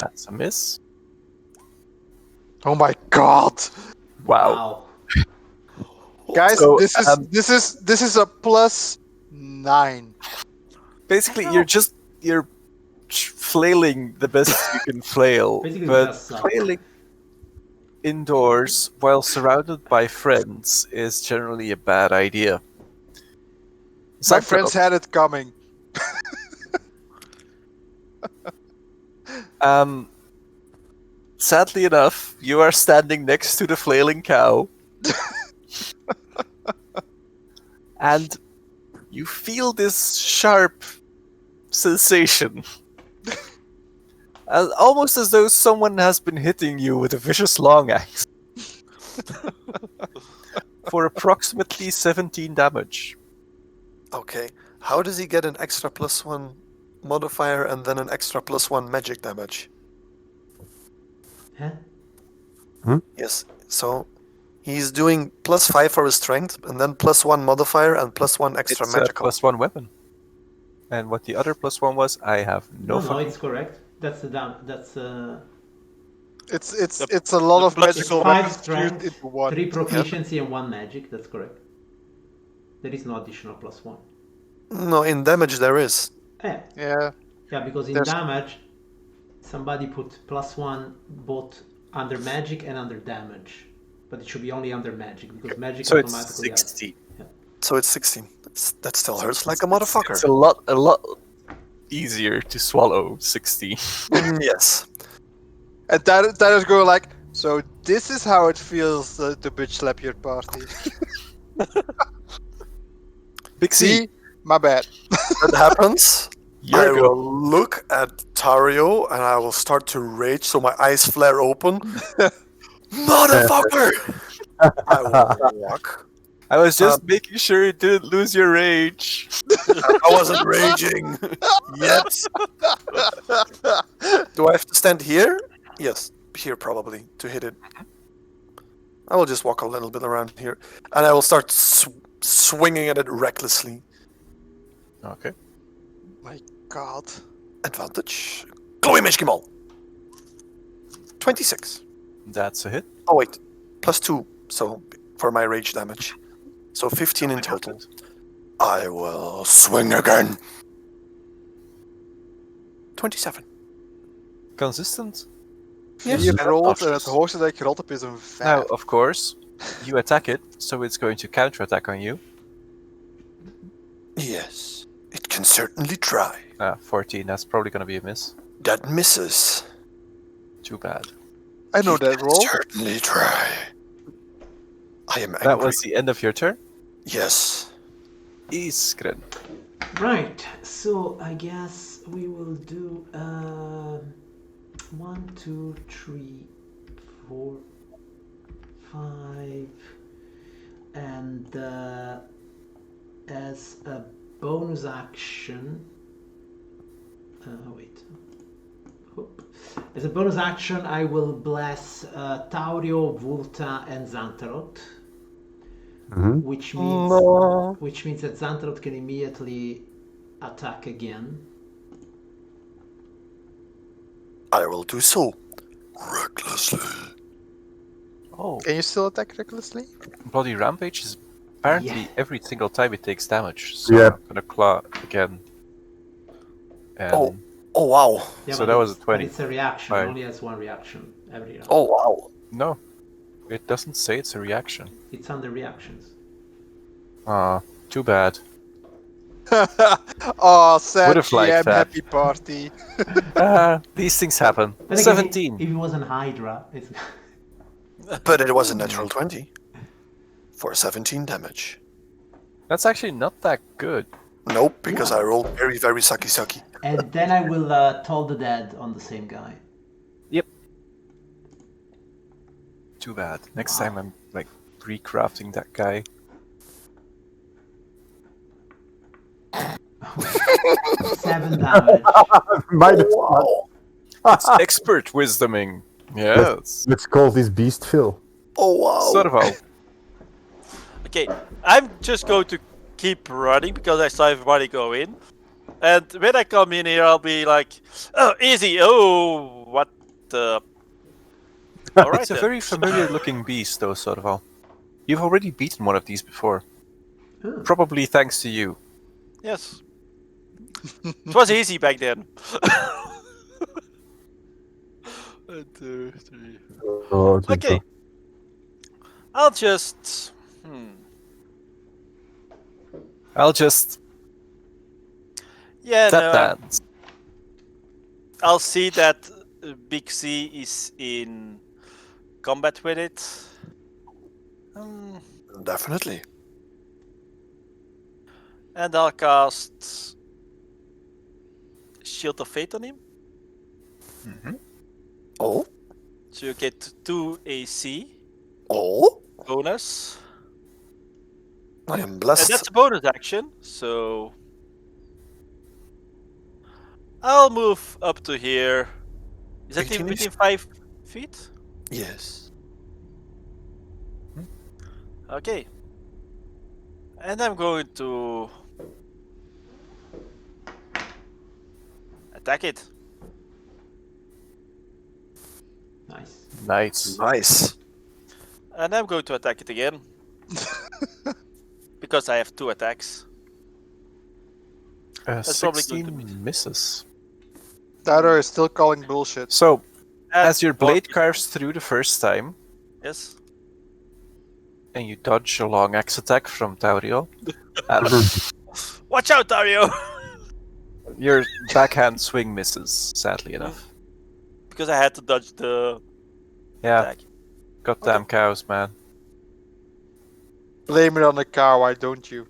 That's a miss. Oh my god, Wow. guys! So, this is a +9. Basically, you're flailing the best you can flail, Basically, but that's suck. flailing indoors while surrounded by friends is generally a bad idea. My friends had it coming. Sadly enough, you are standing next to the flailing cow, and you feel this sharp sensation. Almost as though someone has been hitting you with a vicious long axe. For approximately 17 damage. Okay. How does he get an extra +1 modifier and then an extra +1 magic damage? Huh? Yes. So he's doing +5 for his strength and then +1 modifier and +1 extra It's magical. a +1 weapon. And what the other +1 was, I have no No, fucking... it's correct. That's the That's It's a lot of plus magical 5 weapons fused strength, into one. 3 proficiency, and 1 magic. That's correct. There is no additional +1. No, in damage there is. Yeah. Yeah, because in There's- damage, somebody put +1 both under magic and under damage. But it should be only under magic, because magic So it's automatically has. 16. So it's 16. That still hurts like a motherfucker. It's a lot easier to swallow 16. Yes. And that is going like, so this is how it feels to bitch slap your party. Big See? My bad. That happens. I You're will look at Tario and I will start to rage so my eyes flare open. Motherfucker! I will walk. I was just making sure you didn't lose your rage. I wasn't raging yet. Do I have to stand here? Yes. here probably to hit it. I will just walk a little bit around here, and I will start swinging at it recklessly. Okay. My God. Advantage. Chloe Mishkimal. 26. That's a hit. Oh wait, +2. So for my rage damage, so 15 in total. I will swing again. 27. Consistent. Yes. Je rolt en het Options. hoogste dat ik gerold heb is een 5. Now, of course, you attack it, so it's going to counterattack on you. Yes, it can certainly try. 14, that's probably going to be a miss. That misses. Too bad. I know that roll. Certainly try. I am angry. That was the end of your turn. Yes. Iskren. Right, so I guess we will do 1, 2, 3, 4, 5, and as a bonus action, as a bonus action, I will bless Taurio, Vulta, and Xantarot. Which means that Xantarot can immediately attack again. I will do so. Recklessly. Oh, Can you still attack recklessly? Bloody Rampage is apparently Yeah. every single time it takes damage. So Yeah. I'm going to claw again. And Oh wow. Yeah, So but that was a but 20. it's a reaction. Right. It only has one reaction every round. Oh wow. No, it doesn't say it's a reaction. It's under reactions. Too bad. Oh, sad Would've liked GM, that. happy party. These things happen. But again, 17. If it wasn't Hydra, it's But it was a natural 20. For 17 damage. That's actually not that good. Nope, because I rolled very, very sucky. and then I will toll the dead on the same guy. Yep. Too bad. Next time I'm like recrafting that guy. 7 damage. Minus 1. It's expert wisdoming. Yes. Let's call this beast Phil. Oh wow. Sort of. Okay, I'm just going to keep running because I saw everybody go in. And when I come in here, I'll be like, oh, easy. Oh, what the... Alright It's a then. very familiar looking beast, though, Sorval. You've already beaten one of these before. Oh. Probably thanks to you. Yes. It was easy back then. 1, 2, 3. Oh, Okay. I'll just... I'll just Yeah, tap no, that. I'll see that Big C is in combat with it. Definitely. And I'll cast Shield of Fate on him. Oh. So you get 2 AC Oh. bonus. I am And blessed. that's a bonus action, so I'll move up to here. Is that 18 within 5 feet? Yes. Okay. And I'm going to attack it. Nice. Nice. Nice. And I'm going to attack it again. Because I have 2 attacks. That's probably going to 16 misses. Taro is still calling bullshit. So, That's as your blade 40. carves through the first time, Yes. and you dodge a long axe attack from Taurio, Watch out, Dario! your backhand swing misses, sadly enough. Because I had to dodge the Yeah, attack. goddamn cows, man. Blame it on the car, why don't you?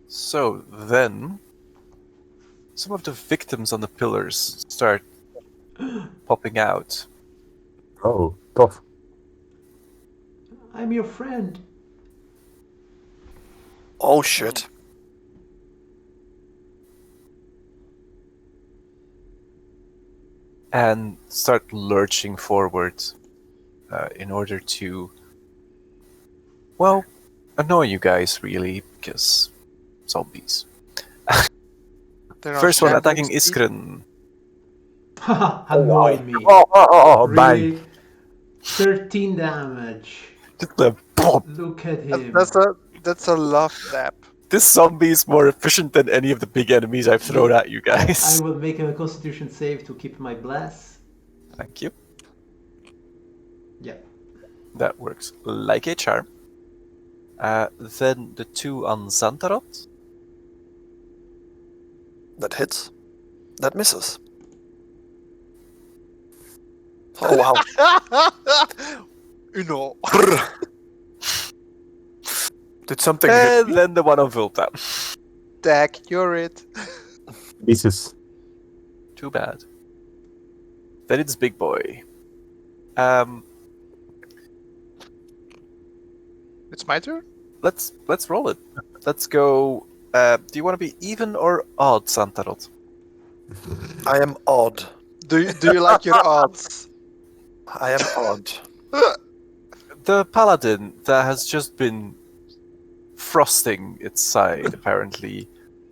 So then, some of the victims on the pillars start popping out. Oh, tough. I'm your friend. Oh shit. and start lurching forward in order to, well, annoy you guys, really, because zombies. They're not First one shambling attacking speed. Iskren. Annoyed me. Bang. Really? 13 damage. Just a pop. Look at him. That's a love tap. This zombie is more efficient than any of the big enemies I've thrown at you I guys. will make a constitution save to keep my bless. Thank you. Yeah. That works like a charm. Then the 2 on Xantarot. That hits. That misses. Oh wow. Uno. Did something hit And me? then the one on Vulta. Dak, you're it. Misses. Too bad. Then it's Big Boy. It's my turn? Let's roll it. Let's go. Do you want to be even or odd, Xantarot? I am odd. Do you like your odds? I am odd. The paladin that has just been frosting its side, apparently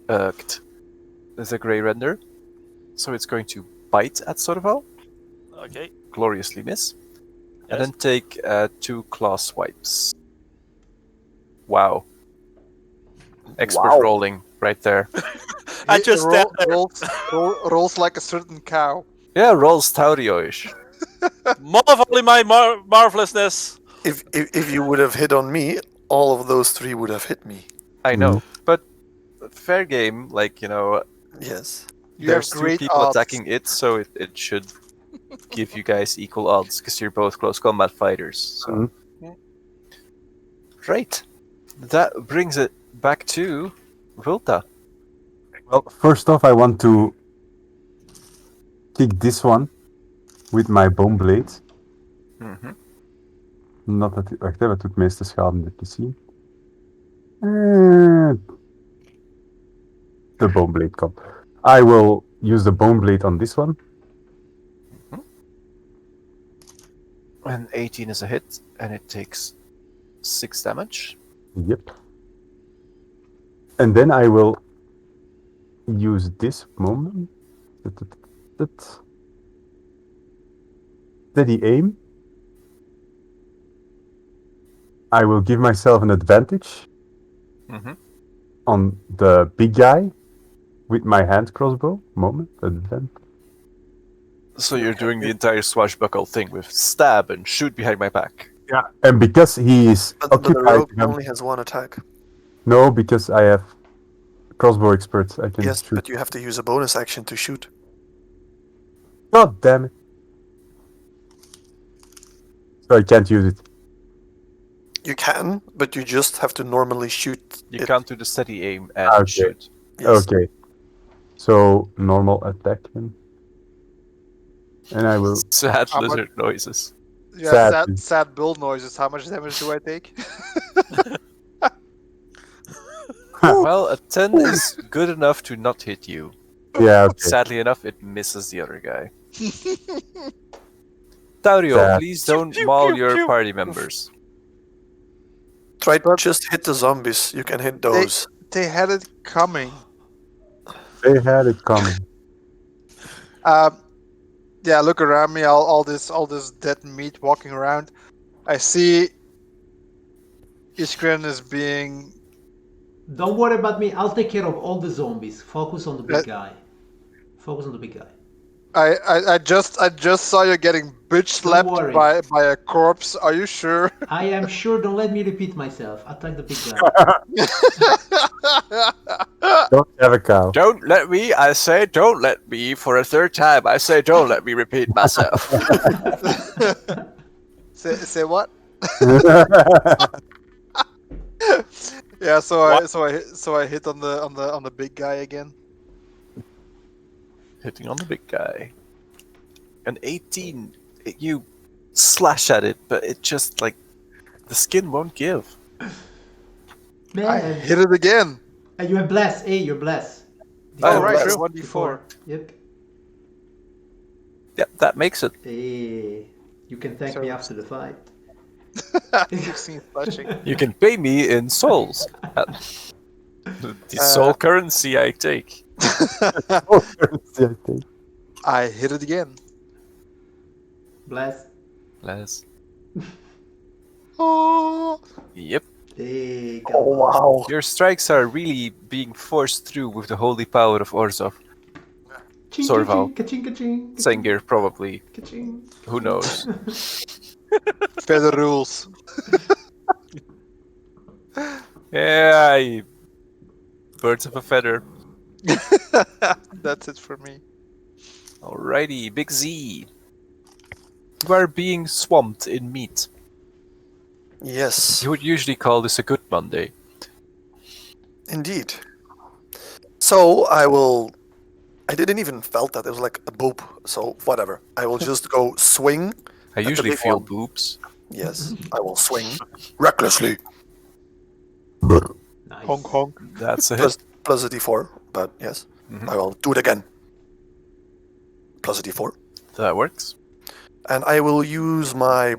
irked. There's a grey render, so it's going to bite at Sorval, Okay. gloriously miss, and Yes. then take 2 claw swipes. Wow. Expert rolling right there. I just stand there. rolls like a certain cow. Yeah, rolls Taurioish. More of only my marvelousness. If you would have hit on me, all of those 3 would have hit me. I know, but fair game, like, Yes. You there's have 2 great people odds. attacking it, so it should give you guys equal odds, because you're both close combat fighters. So. Right. That brings it back to Vulta. Well, first off, I want to kick this one with my bone blade. Not dat... Wacht, wat doet meeste schade? Heb je zien? The bone blade come. I will use the bone blade on this one. And 18 is a hit, and it takes 6 damage. Yep. And then I will use this moment. Steady aim. I will give myself an advantage on the big guy with my hand crossbow. Moment, advantage. So you're doing the entire swashbuckle thing with stab and shoot behind my back. Yeah, and because he is But the occupied... rogue only has 1 attack. No, because I have crossbow experts. I can Yes, shoot. but you have to use a bonus action to shoot. God damn it. So I can't use it. You can, but you just have to normally shoot. You it. can't do the steady aim and Okay. shoot. Yes. Okay. So normal attack then. And I will... Sad How much- lizard noises. Yeah, Sad. sad bull noises. How much damage do I take? Well, a 10 is good enough to not hit you. Yeah, okay. Sadly enough, it misses the other guy. Taurio, Sad. please don't Pew, maul pew, your pew. party members. Try to just hit the zombies. You can hit those. They had it coming. They had it coming. Yeah, look around me. All this dead meat walking around. I see Iskren is being. Don't worry about me. I'll take care of all the zombies. Focus on the big guy. Focus on the big guy. I just saw you getting bitch slapped worry. by a corpse. Are you sure? I am sure. Don't let me repeat myself. Attack the big guy. Don't have a cow. Don't let me, I say, don't let me, for a 3rd time, I say, don't let me repeat myself. Say what? Yeah, so I hit on the big guy again. Hitting on the big guy. An 18, you slash at it, but it just, like, the skin won't give. Man, I hit it again. and you have bless. Hey, you're blessed. Oh Oh, right, bless. 1d4. Yep. Yep, that makes it. Hey, you can thank me So- after the fight. 16 slashing. You can pay me in souls. The soul currency I take. Oh, currency, I think. I hit it again. Bless. Les. Oh, Yep. Hey, come Oh, on. wow. Your strikes are really being forced through with the holy power of Orzhov. Ching, Sorval. Ka-ching, ka-ching, ka-ching, Sengir, probably. ka-ching. Who knows? feather rules. Yeah, birds of a feather. That's it for me. Alrighty, Big Z. You are being swamped in meat. Yes, You would usually call this a good Monday. indeed. So I didn't even felt that. It was like a boop. So whatever. I will just go swing. I the usually big feel one. boobs. Yes, I will swing recklessly. Nice. Honk honk. That's a hit. Plus a d4, but yes, Mhm. I will do it again. Plus a d4. That works. And I will use my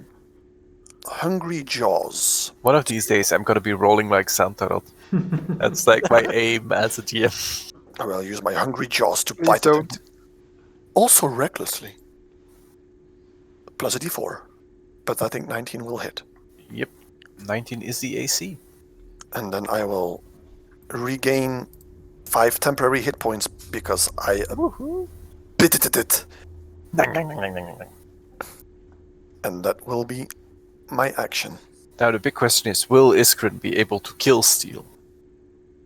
Hungry Jaws. One of these days, I'm gonna be rolling like Santarot. That's like my aim as a GM. I will use my Hungry Jaws to Please bite don't. it. Also recklessly. Plus a d4. But I think 19 will hit. Yep, 19 is the AC. And then I will regain 5 temporary hit points because I bit it. And that will be my action. Now the big question is, will Iskrin be able to kill Steel?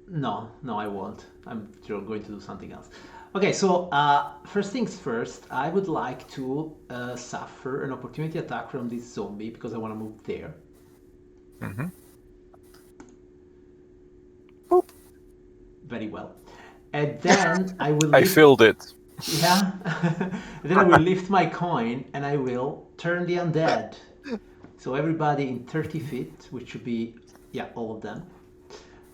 No, I won't. I'm going to do something else. Okay, so first things first, I would like to suffer an opportunity attack from this zombie because I want to move there. Mm-hmm. Boop. Very well. And then I will... I filled it. Yeah. Then I will lift my coin and I will turn the undead. So everybody in 30 feet, which should be, yeah, all of them.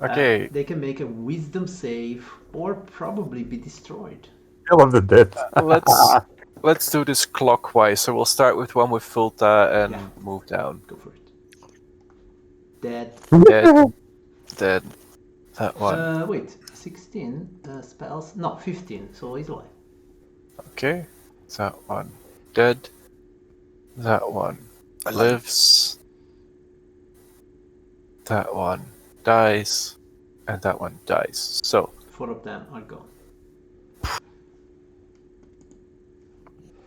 Okay. They can make a wisdom save or probably be destroyed. Hell of the dead. Let's do this clockwise. So we'll start with one with Fulta and Yeah. move down. Go for it. Dead. Dead. Dead. That one. Wait, 16 spells? No, 15, so he's alive. Okay. That one. Dead. That one lives. That one dies. And that one dies. So, 4 of them are gone.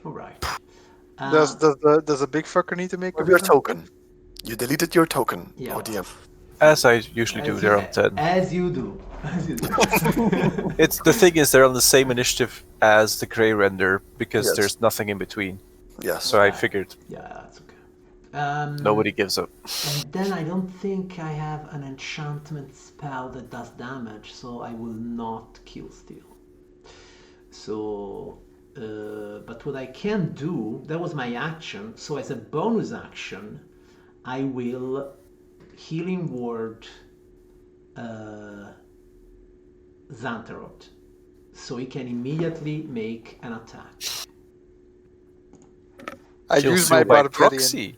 Alright. Does a big fucker need to make a Of your wisdom? token. You deleted your token, Yeah. ODM. as I usually do, As they're you- on 10. As you do. It's the thing is they're on the same initiative as the Grey Render because Yes. there's nothing in between. Yes. So I figured Yeah, that's okay. nobody gives up. And then I don't think I have an enchantment spell that does damage, so I will not kill Steel. So, but what I can do, that was my action, so as a bonus action, I will Healing Word Xantarot. So he can immediately make an attack. I Kill use my Seal by barbarian. proxy.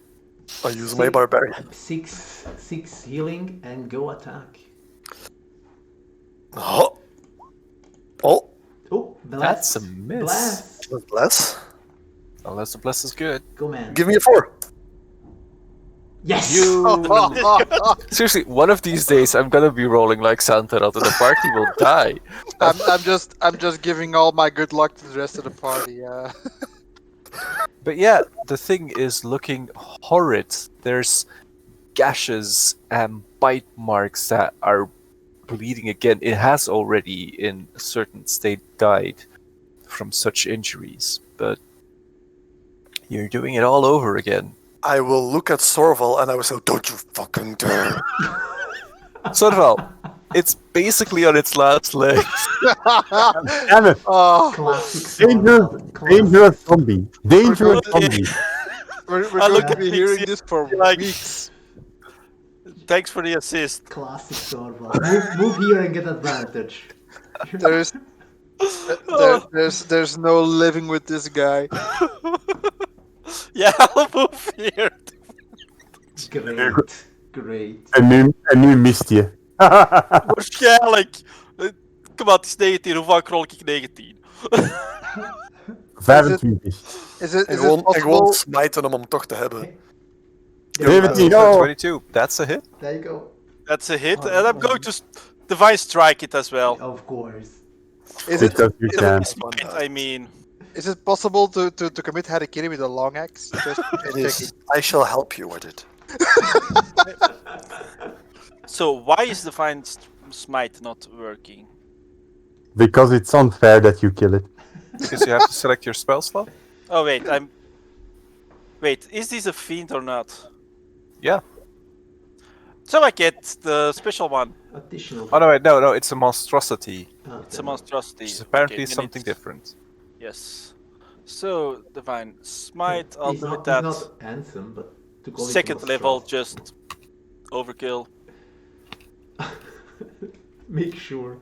I use my barbarian. 6 healing and go attack. Oh. Oh. Oh, bless. That's a miss. Bless. Bless. Unless the bless is good. Go, man. Give me a 4. Yes. Seriously, one of these days I'm gonna be rolling like Santarot and the party will die. I'm just giving all my good luck to the rest of the party. But yeah, the thing is looking horrid. There's gashes and bite marks that are bleeding again. It has already, in a certain state, died from such injuries, but you're doing it all over again. I will look at Sorval and I will say, don't you fucking dare. Sorval, it's basically on its last legs. Damn it! Oh, Classic. Dangerous, Sorval. dangerous zombie. Dangerous zombie. we're I going look to at be Pixie hearing this for like- weeks. Thanks for the assist. Classic Sorval. Move here and get advantage. There's There's no living with this guy. Yeah, I'll move here. Great. En nu mist je. Waarschijnlijk. Kom aan, het is 19. Hoe vaak rol ik 19? 25. Is it En gewoon possible? smijten om hem toch te hebben. 17, oh! 22. That's a hit. There you go. That's a hit. And I'm going to divine strike it as well. Of course. Is it Because you can. Smite, I mean. is it possible to commit Harakiri with a long axe? Just It is. I shall help you with it. So why is divine smite not working? Because it's unfair that you kill it. Because you have to select your spell slot. Oh wait, Wait, is this a fiend or not? Yeah. So I get the special one. Additional. Oh no, wait, no, it's a monstrosity. It's a monstrosity. Which is apparently Okay, then something it's- different. Yes. So divine smite. I'll It's do not, that. it's not anthem, but to call it Second level, monstrosity. just overkill Make sure.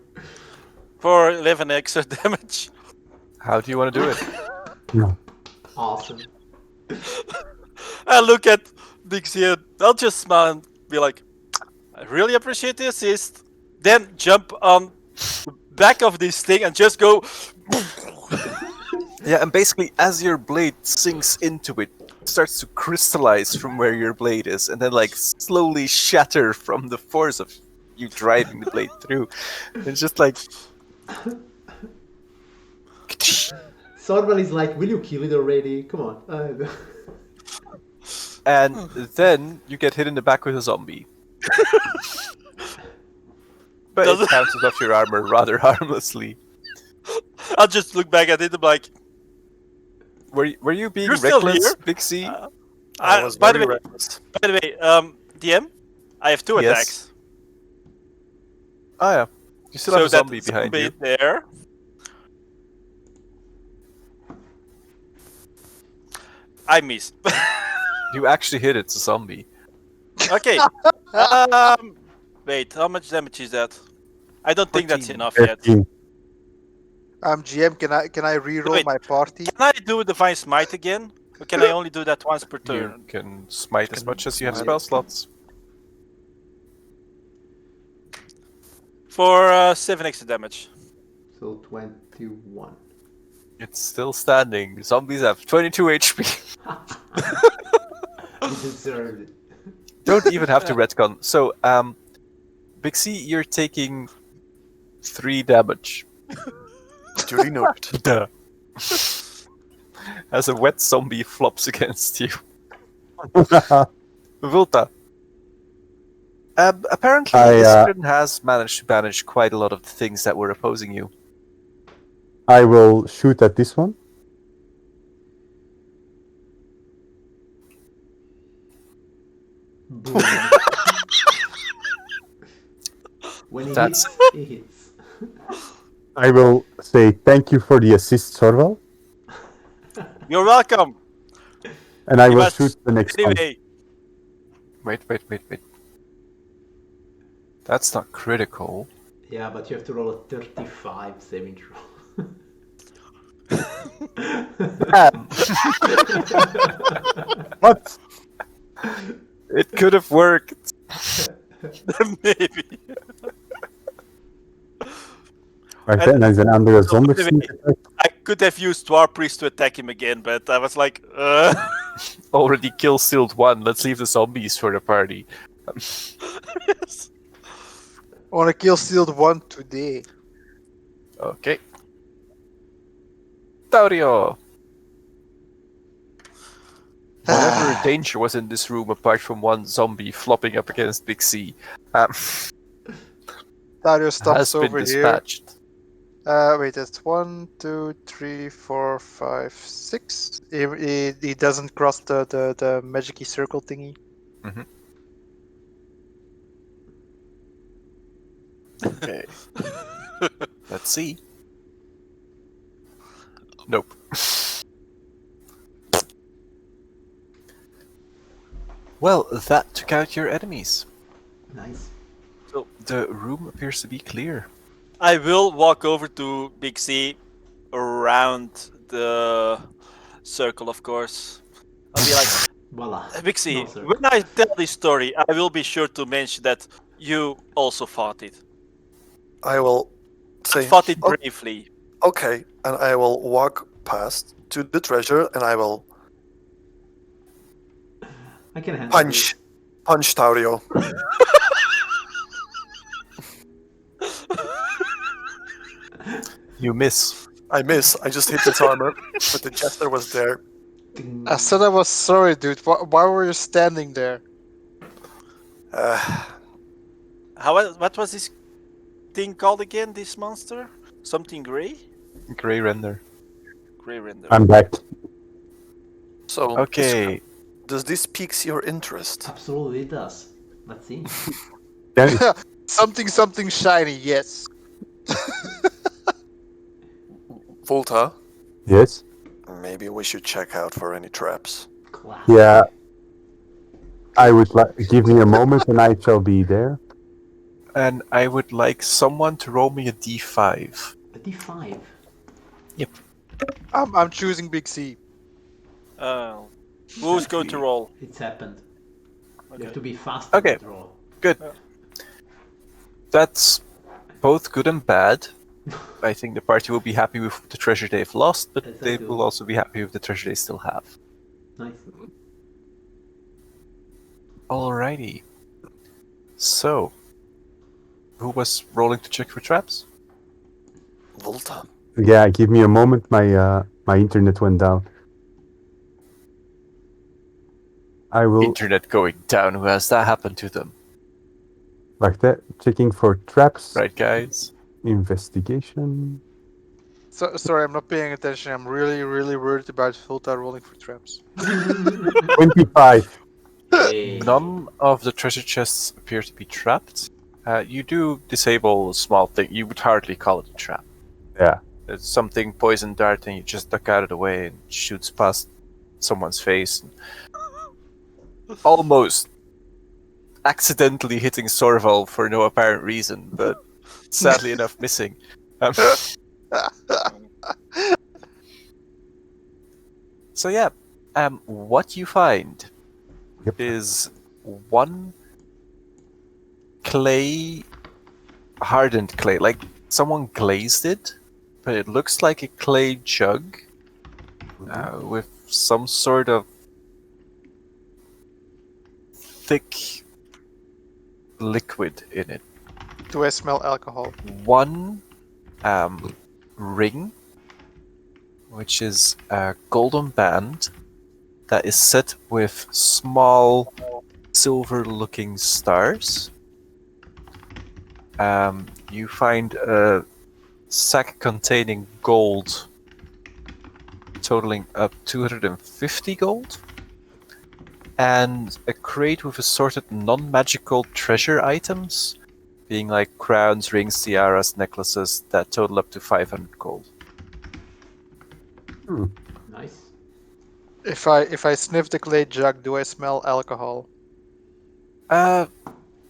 for 11 extra damage. How do you want to do it? Awesome. I look at Dixie and I'll just smile and be like, I really appreciate the assist. Then jump on the back of this thing and just go. Yeah, and basically, as your blade sinks into it, it starts to crystallize from where your blade is, and then like slowly shatter from the force of you driving the blade through. It's just like. Sorval is like, will you kill it already? Come on. And then you get hit in the back with a zombie. But Does it it- bounces off your armor rather harmlessly. I'll just look back at it and be like, Were you being You're still reckless, here? Big C? I was by the very way, reckless. DM, I have 2 Yes. attacks. Oh yeah. You still have a zombie behind you. there. I missed. You actually hit it, it's a zombie. Okay. Wait, how much damage is that? I don't think that's 14. enough yet. 13. GM, can I re-roll Wait. my party? Can I do Divine Smite again? Or can I only do that once per You turn? can smite as much as you have smite. spell slots. For 7 extra damage. So 21. It's still standing. Zombies have 22 HP. You deserved it. Don't even have to retcon. So, Big C, you're taking 3 damage. Duly noted. Duh. As a wet zombie flops against you. Vulta. Apparently, Iskrin has managed to banish quite a lot of the things that were opposing you. I will shoot at this one. Boom. When he That's- hits, he hits. I will say thank you for the assist, Sorval. You're welcome. And I You will must- shoot the next one. Anyway, Wait. That's not critical. Yeah, but you have to roll a 35 saving throw. What? It could have worked. maybe. Right then, and then under a zombie Anyway, sneak attack. I could have used Dwarf Priest to attack him again, but I was like, Already kill sealed 1. Let's leave the zombies for the party. Yes. I want to kill sealed 1 today. Okay. Taurio! Whatever danger was in this room apart from one zombie flopping up against Big C Dario has stumps been over here. dispatched. Wait, that's 1, 2, 3, 4, 5, 6. He doesn't cross the magic-y circle thingy. Okay. Let's see. Nope. Well, that took out your enemies. Nice. So the room appears to be clear. I will walk over to Big C, around the circle, of course. I'll be like, Voila. Vixie, No, sir. when I tell this story, I will be sure to mention that you also fought it. I will say, Fought it bravely. okay, and I will walk past to the treasure, and I will I can handle punch Taurio. You miss. I miss. I just hit his armor, but the jester was there. it. I said I was sorry, dude. Why were you standing there? What was this thing called again? This monster? Something gray? Grey render. Gray render. I'm back. So, Okay. does this piques your interest? Absolutely it does. Let's see. Then Something shiny, yes. Volta, yes. maybe we should check out for any traps. Classic. Yeah. I would like give me a moment and I shall be there. And I would like someone to roll me a d5. A D5. I'm choosing Big C. Who's going to roll? It's happened. You Okay. have to be fast Okay. to roll. Good. That's both good and bad. I think the party will be happy with the treasure they've lost, but they Exactly. will also be happy with the treasure they still have. Nice. Alrighty. So, who was rolling to check for traps? Volta. Yeah, give me a moment. My internet went down. I will Internet going down. Who has that happened to them? like that. Checking for traps. Right, guys? Investigation. So, sorry, I'm not paying attention. I'm really worried about Volta rolling for traps. 25. Hey. None of the treasure chests appear to be trapped. You do disable a small thing. You would hardly call it a trap. Yeah. It's something poison dart and you just duck out of the way and shoots past someone's face. Almost accidentally hitting Sorval for no apparent reason, but sadly enough missing. So yeah, what you find Yep. is one clay, hardened clay, like someone glazed it, but it looks like a clay jug with some sort of thick liquid in it. Do I smell alcohol? One ring, which is a golden band that is set with small silver-looking stars. You find a sack containing gold, totaling up 250 gold, and a crate with assorted non-magical treasure items, being like crowns, rings, tiaras, necklaces that total up to 500 gold. Nice. If I sniff the clay jug, do I smell alcohol?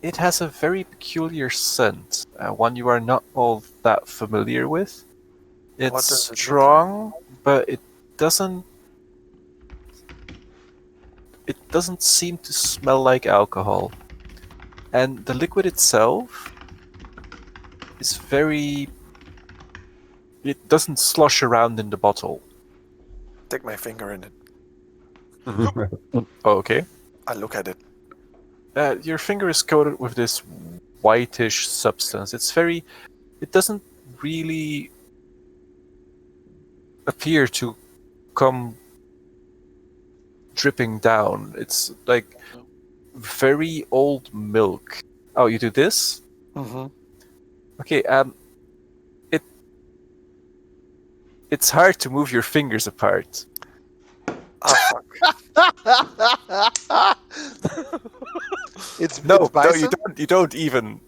It has a very peculiar scent, one you are not all that familiar with. What It's does it look strong, but it doesn't seem to smell like alcohol. And the liquid itself is very... It doesn't slosh around in the bottle. Stick my finger in it. Oh, okay. I look at it. Your finger is coated with this whitish substance. It doesn't really appear to come dripping down. It's like very old milk. Oh, you do this? Mm-hmm. Okay, it's hard to move your fingers apart. Ah, fuck. It's No, bison. you don't even.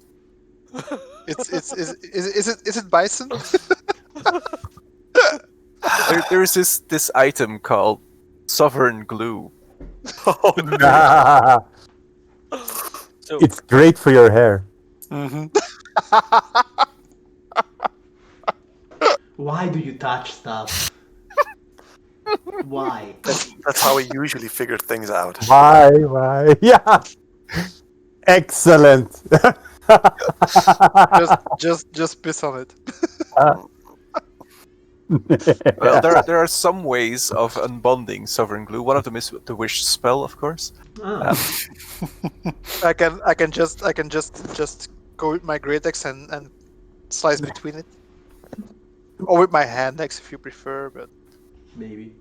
Is it bison? There is this item called Sovereign Glue. Oh, no. So It's great for your hair. Mm-hmm. Why do you touch stuff? Why? That's how we usually figure things out. Why? Yeah. Excellent. Just piss on it. Well, there are some ways of unbonding sovereign glue. One of them is the wish spell, of course. Ah, I can just go with my great axe and slice between it, or with my hand axe if you prefer. But maybe.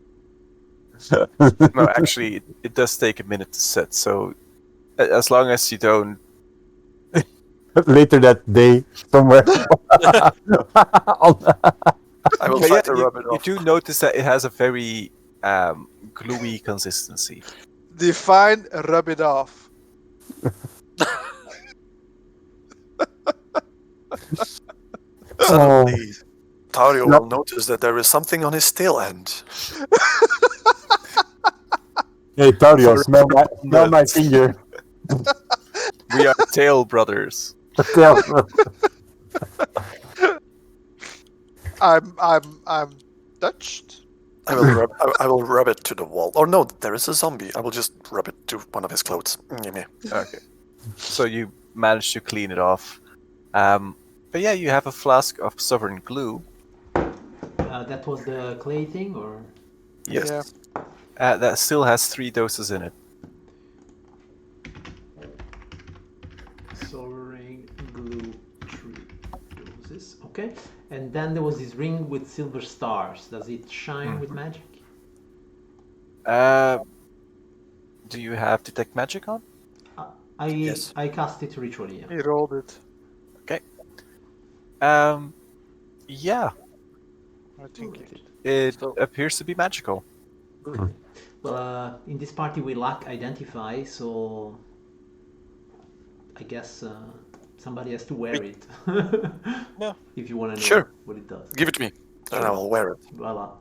No, actually, it does take a minute to set. So, as long as you don't, Later that day, somewhere. I will Yeah, try to you, rub it you off. do notice that it has a very gluey consistency. define rub it off. Suddenly, Tario No. will notice that there is something on his tail end. Hey, Tario, smell my finger. We are tail brothers. I'm touched. I will rub it to the wall. Or no, there is a zombie. I will just rub it to one of his clothes. Okay. So you managed to clean it off. But yeah, you have a flask of sovereign glue. That was the clay thing, or? Yes. Yeah. That still has 3 doses in it. Soaring glue 3 doses. Okay. And then there was this ring with silver stars. Does it shine with magic? Do you have detect magic on? Yes. I cast it ritually. He rolled it. Yeah, I think it So- appears to be magical. Well, in this party we lack identify, so I guess somebody has to wear it. Yeah. If you want to know Sure. what it does. Give it to me, and I will wear it. Voila.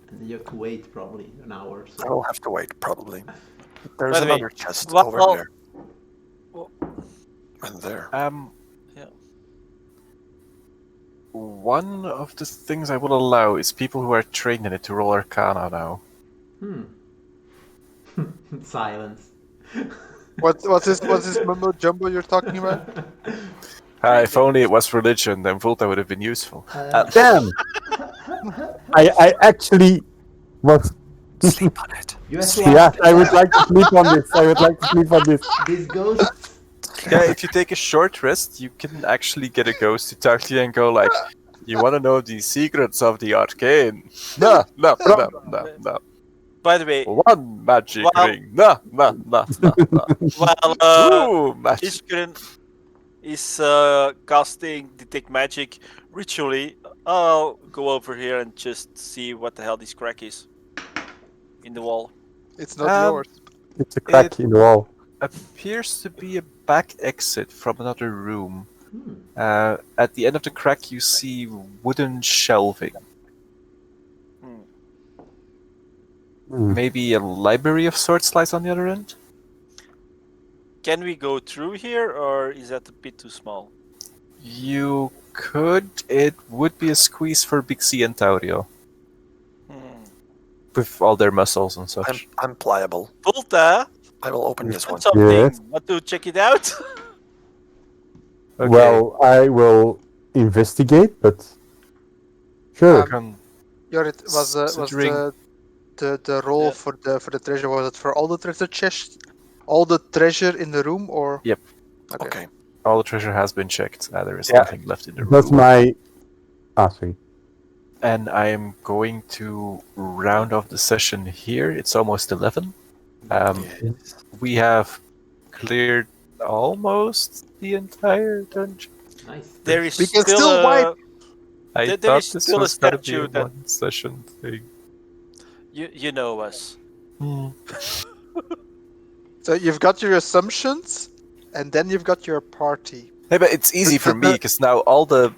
And then you have to wait probably an hour or so. I will have to wait, probably. There's By the way, another chest well- over well- there. And there. Yeah. One of the things I will allow is people who are trained in it to roll Arcana now. Silence. What's this mumbo jumbo you're talking about? If only it was religion, then Volta would have been useful. Damn. I actually was. Sleep on it. You have to Yeah, ask I would like to sleep on this. this ghost. Yeah, if you take a short rest, you can actually get a ghost to talk to you and go like, "You want to know the secrets of the arcane? No. By the way, One magic Well- ring. No. while Ooh, magic. Ishgrin is casting detect magic ritually, I'll go over here and just see what the hell this crack is in the wall. It's not yours. It's a crack in the wall. Appears to be a back exit from another room. At the end of the crack, you see wooden shelving. Maybe a library of sorts lies on the other end? Can we go through here, or is that a bit too small? You could. It would be a squeeze for Bixie and Taurio. With all their muscles and such. I'm pliable. Volta, I will open this one. something. Yes. Want to check it out? Okay. Well, I will investigate, but sure. Can- Jorit, was Considering- the roll Yeah. for the treasure, was it for all the treasure chests, all the treasure in the room, or? Yep. Okay. all the treasure has been checked. There is Yeah. nothing left in the room. That's my. Sorry. And I am going to round off the session here. It's almost 11. We have cleared almost the entire dungeon. Nice. There is We can still, still wipe. I There thought is this still a was going to be statue a that- one session thing. you know us. So you've got your assumptions, and then you've got your party. Hey, but it's easy for me the- because now all the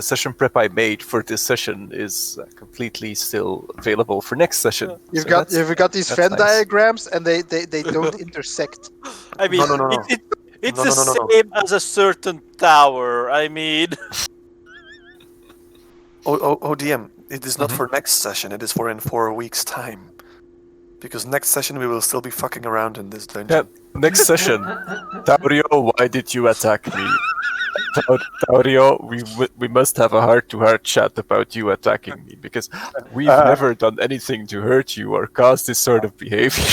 session prep I made for this session is completely still available for next session. You've So got these that's Venn nice. diagrams, and they don't intersect. I mean, No. it's No, the no. same as a certain tower. I mean, ODM, it is not for next session, it is for in 4 weeks' time. Because next session we will still be fucking around in this dungeon. Yeah, next session. Taurio, why did you attack me? Taurio, we must have a heart-to-heart chat about you attacking me, because we've never done anything to hurt you or cause this sort of behavior.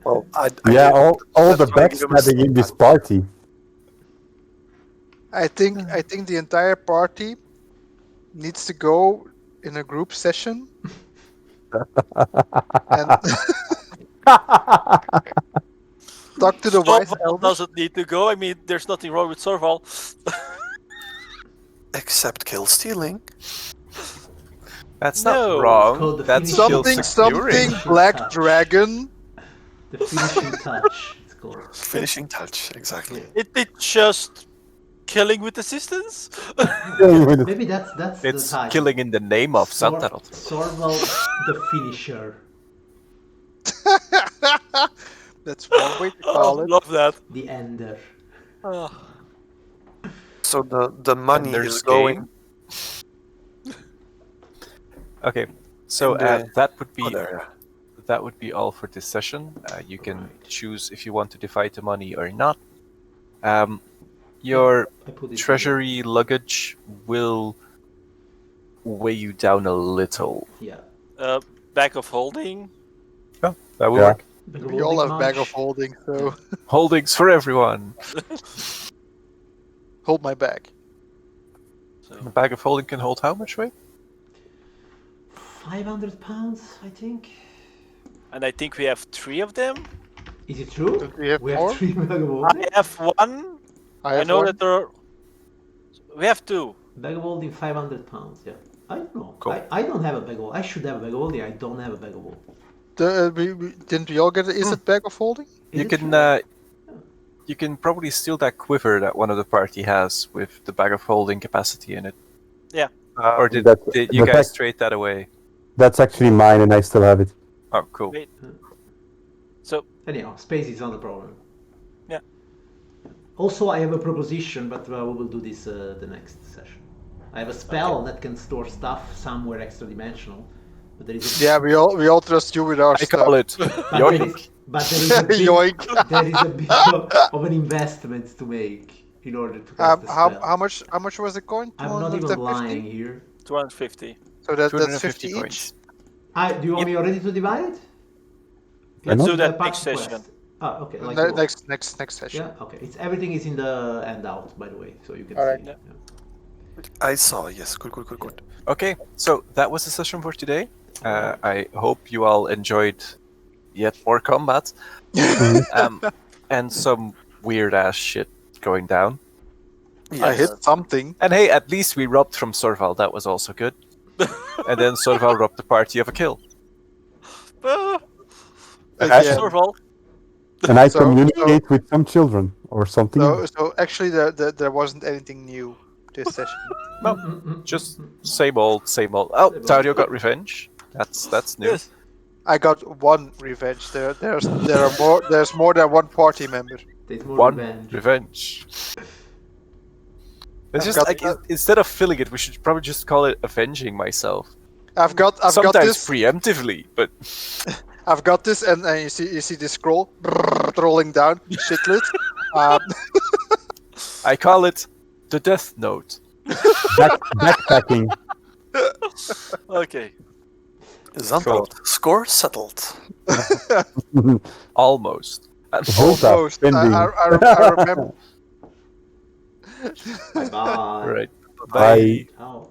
Well, Yeah, all the That's why I give him a backstabbing in this slap. party. I think the entire party needs to go in a group session. And talk to the wise Sorval elder. doesn't need to go. I mean, there's nothing wrong with Sorval. Except kill stealing. That's No, not it's wrong. called the That's finishing kill Something, securing. something, black dragon. The finishing touch, it's called. Finishing touch, exactly. It just killing with assistance. Maybe that's It's the title. killing in the name of Santarot. Sorval the finisher. That's one way to call it. Love that. The ender. Oh. So the money Ender's is going. Okay, so In the- that would be Oh, there, yeah. that would be all for this session. You can choose if you want to divide the money or not. Your I put it treasury luggage will weigh you down a little. Yeah. Bag of holding. Oh, that will Yeah. work. We all have bag of holding, so Holdings for everyone. hold my bag. A bag of holding can hold how much weight? 500 pounds, I think. And I think we have 3 of them. Is it true? Don't we have We more? have 3 bag of I holding. have 1. I I have know one. that there are... We have 2. Bag of holding 500 pounds. Yeah. I don't know. Cool. I don't have a bag of. I should have a bag of holding. I don't have a bag of holding. Didn't we all get it? Is it bag of holding? Is You it can true? you can probably steal that quiver that one of the party has with the bag of holding capacity in it. Or did you That's guys trade that away? That's actually mine, and I still have it. Oh, cool. Wait. So, Anyhow, space is not a problem. Yeah. Also, I have a proposition, but we will do this the next session. I have a spell that can store stuff somewhere extra dimensional, but there is a Yeah, we all trust you with our I stuff. call it but there yoink. is, but there is a bit, Yoink. there is a bit of an investment to make in order to cast the spell. How much was the coin? I'm not even 250? lying here. 250. So that's 250 50 each. coins. Do you want me already to divide it? Let's know. do that The next pact session. quest. Ah, okay. Like Ne- you want. next session. Yeah. Okay. It's everything is in the handout, by the way, so you can Alright. see. It. I saw, yes. Good. Okay, so that was the session for today. I hope you all enjoyed yet more combat and some weird ass shit going down. I hit something. And hey, at least we robbed from Sorval. That was also good. And then Sorval robbed the party of a kill. Again. Sorval. And I So- communicate with some children or something. So actually, there wasn't anything new this session. Just same old. Oh, Same old. Taurio got revenge. That's new. Yes. I got one revenge. There's more than one party member. There's more One revenge. revenge. It's I've just got like that. instead of filling it, we should probably just call it avenging myself. I've got Sometimes this. preemptively, but I've got this, and you see this scroll rolling down. Shitlit. I call it the Death Note. Backpacking. Okay. Zantarot. Score settled. Almost. Volta. Almost. Pending. I remember. Bye. Right. Bye. Ciao.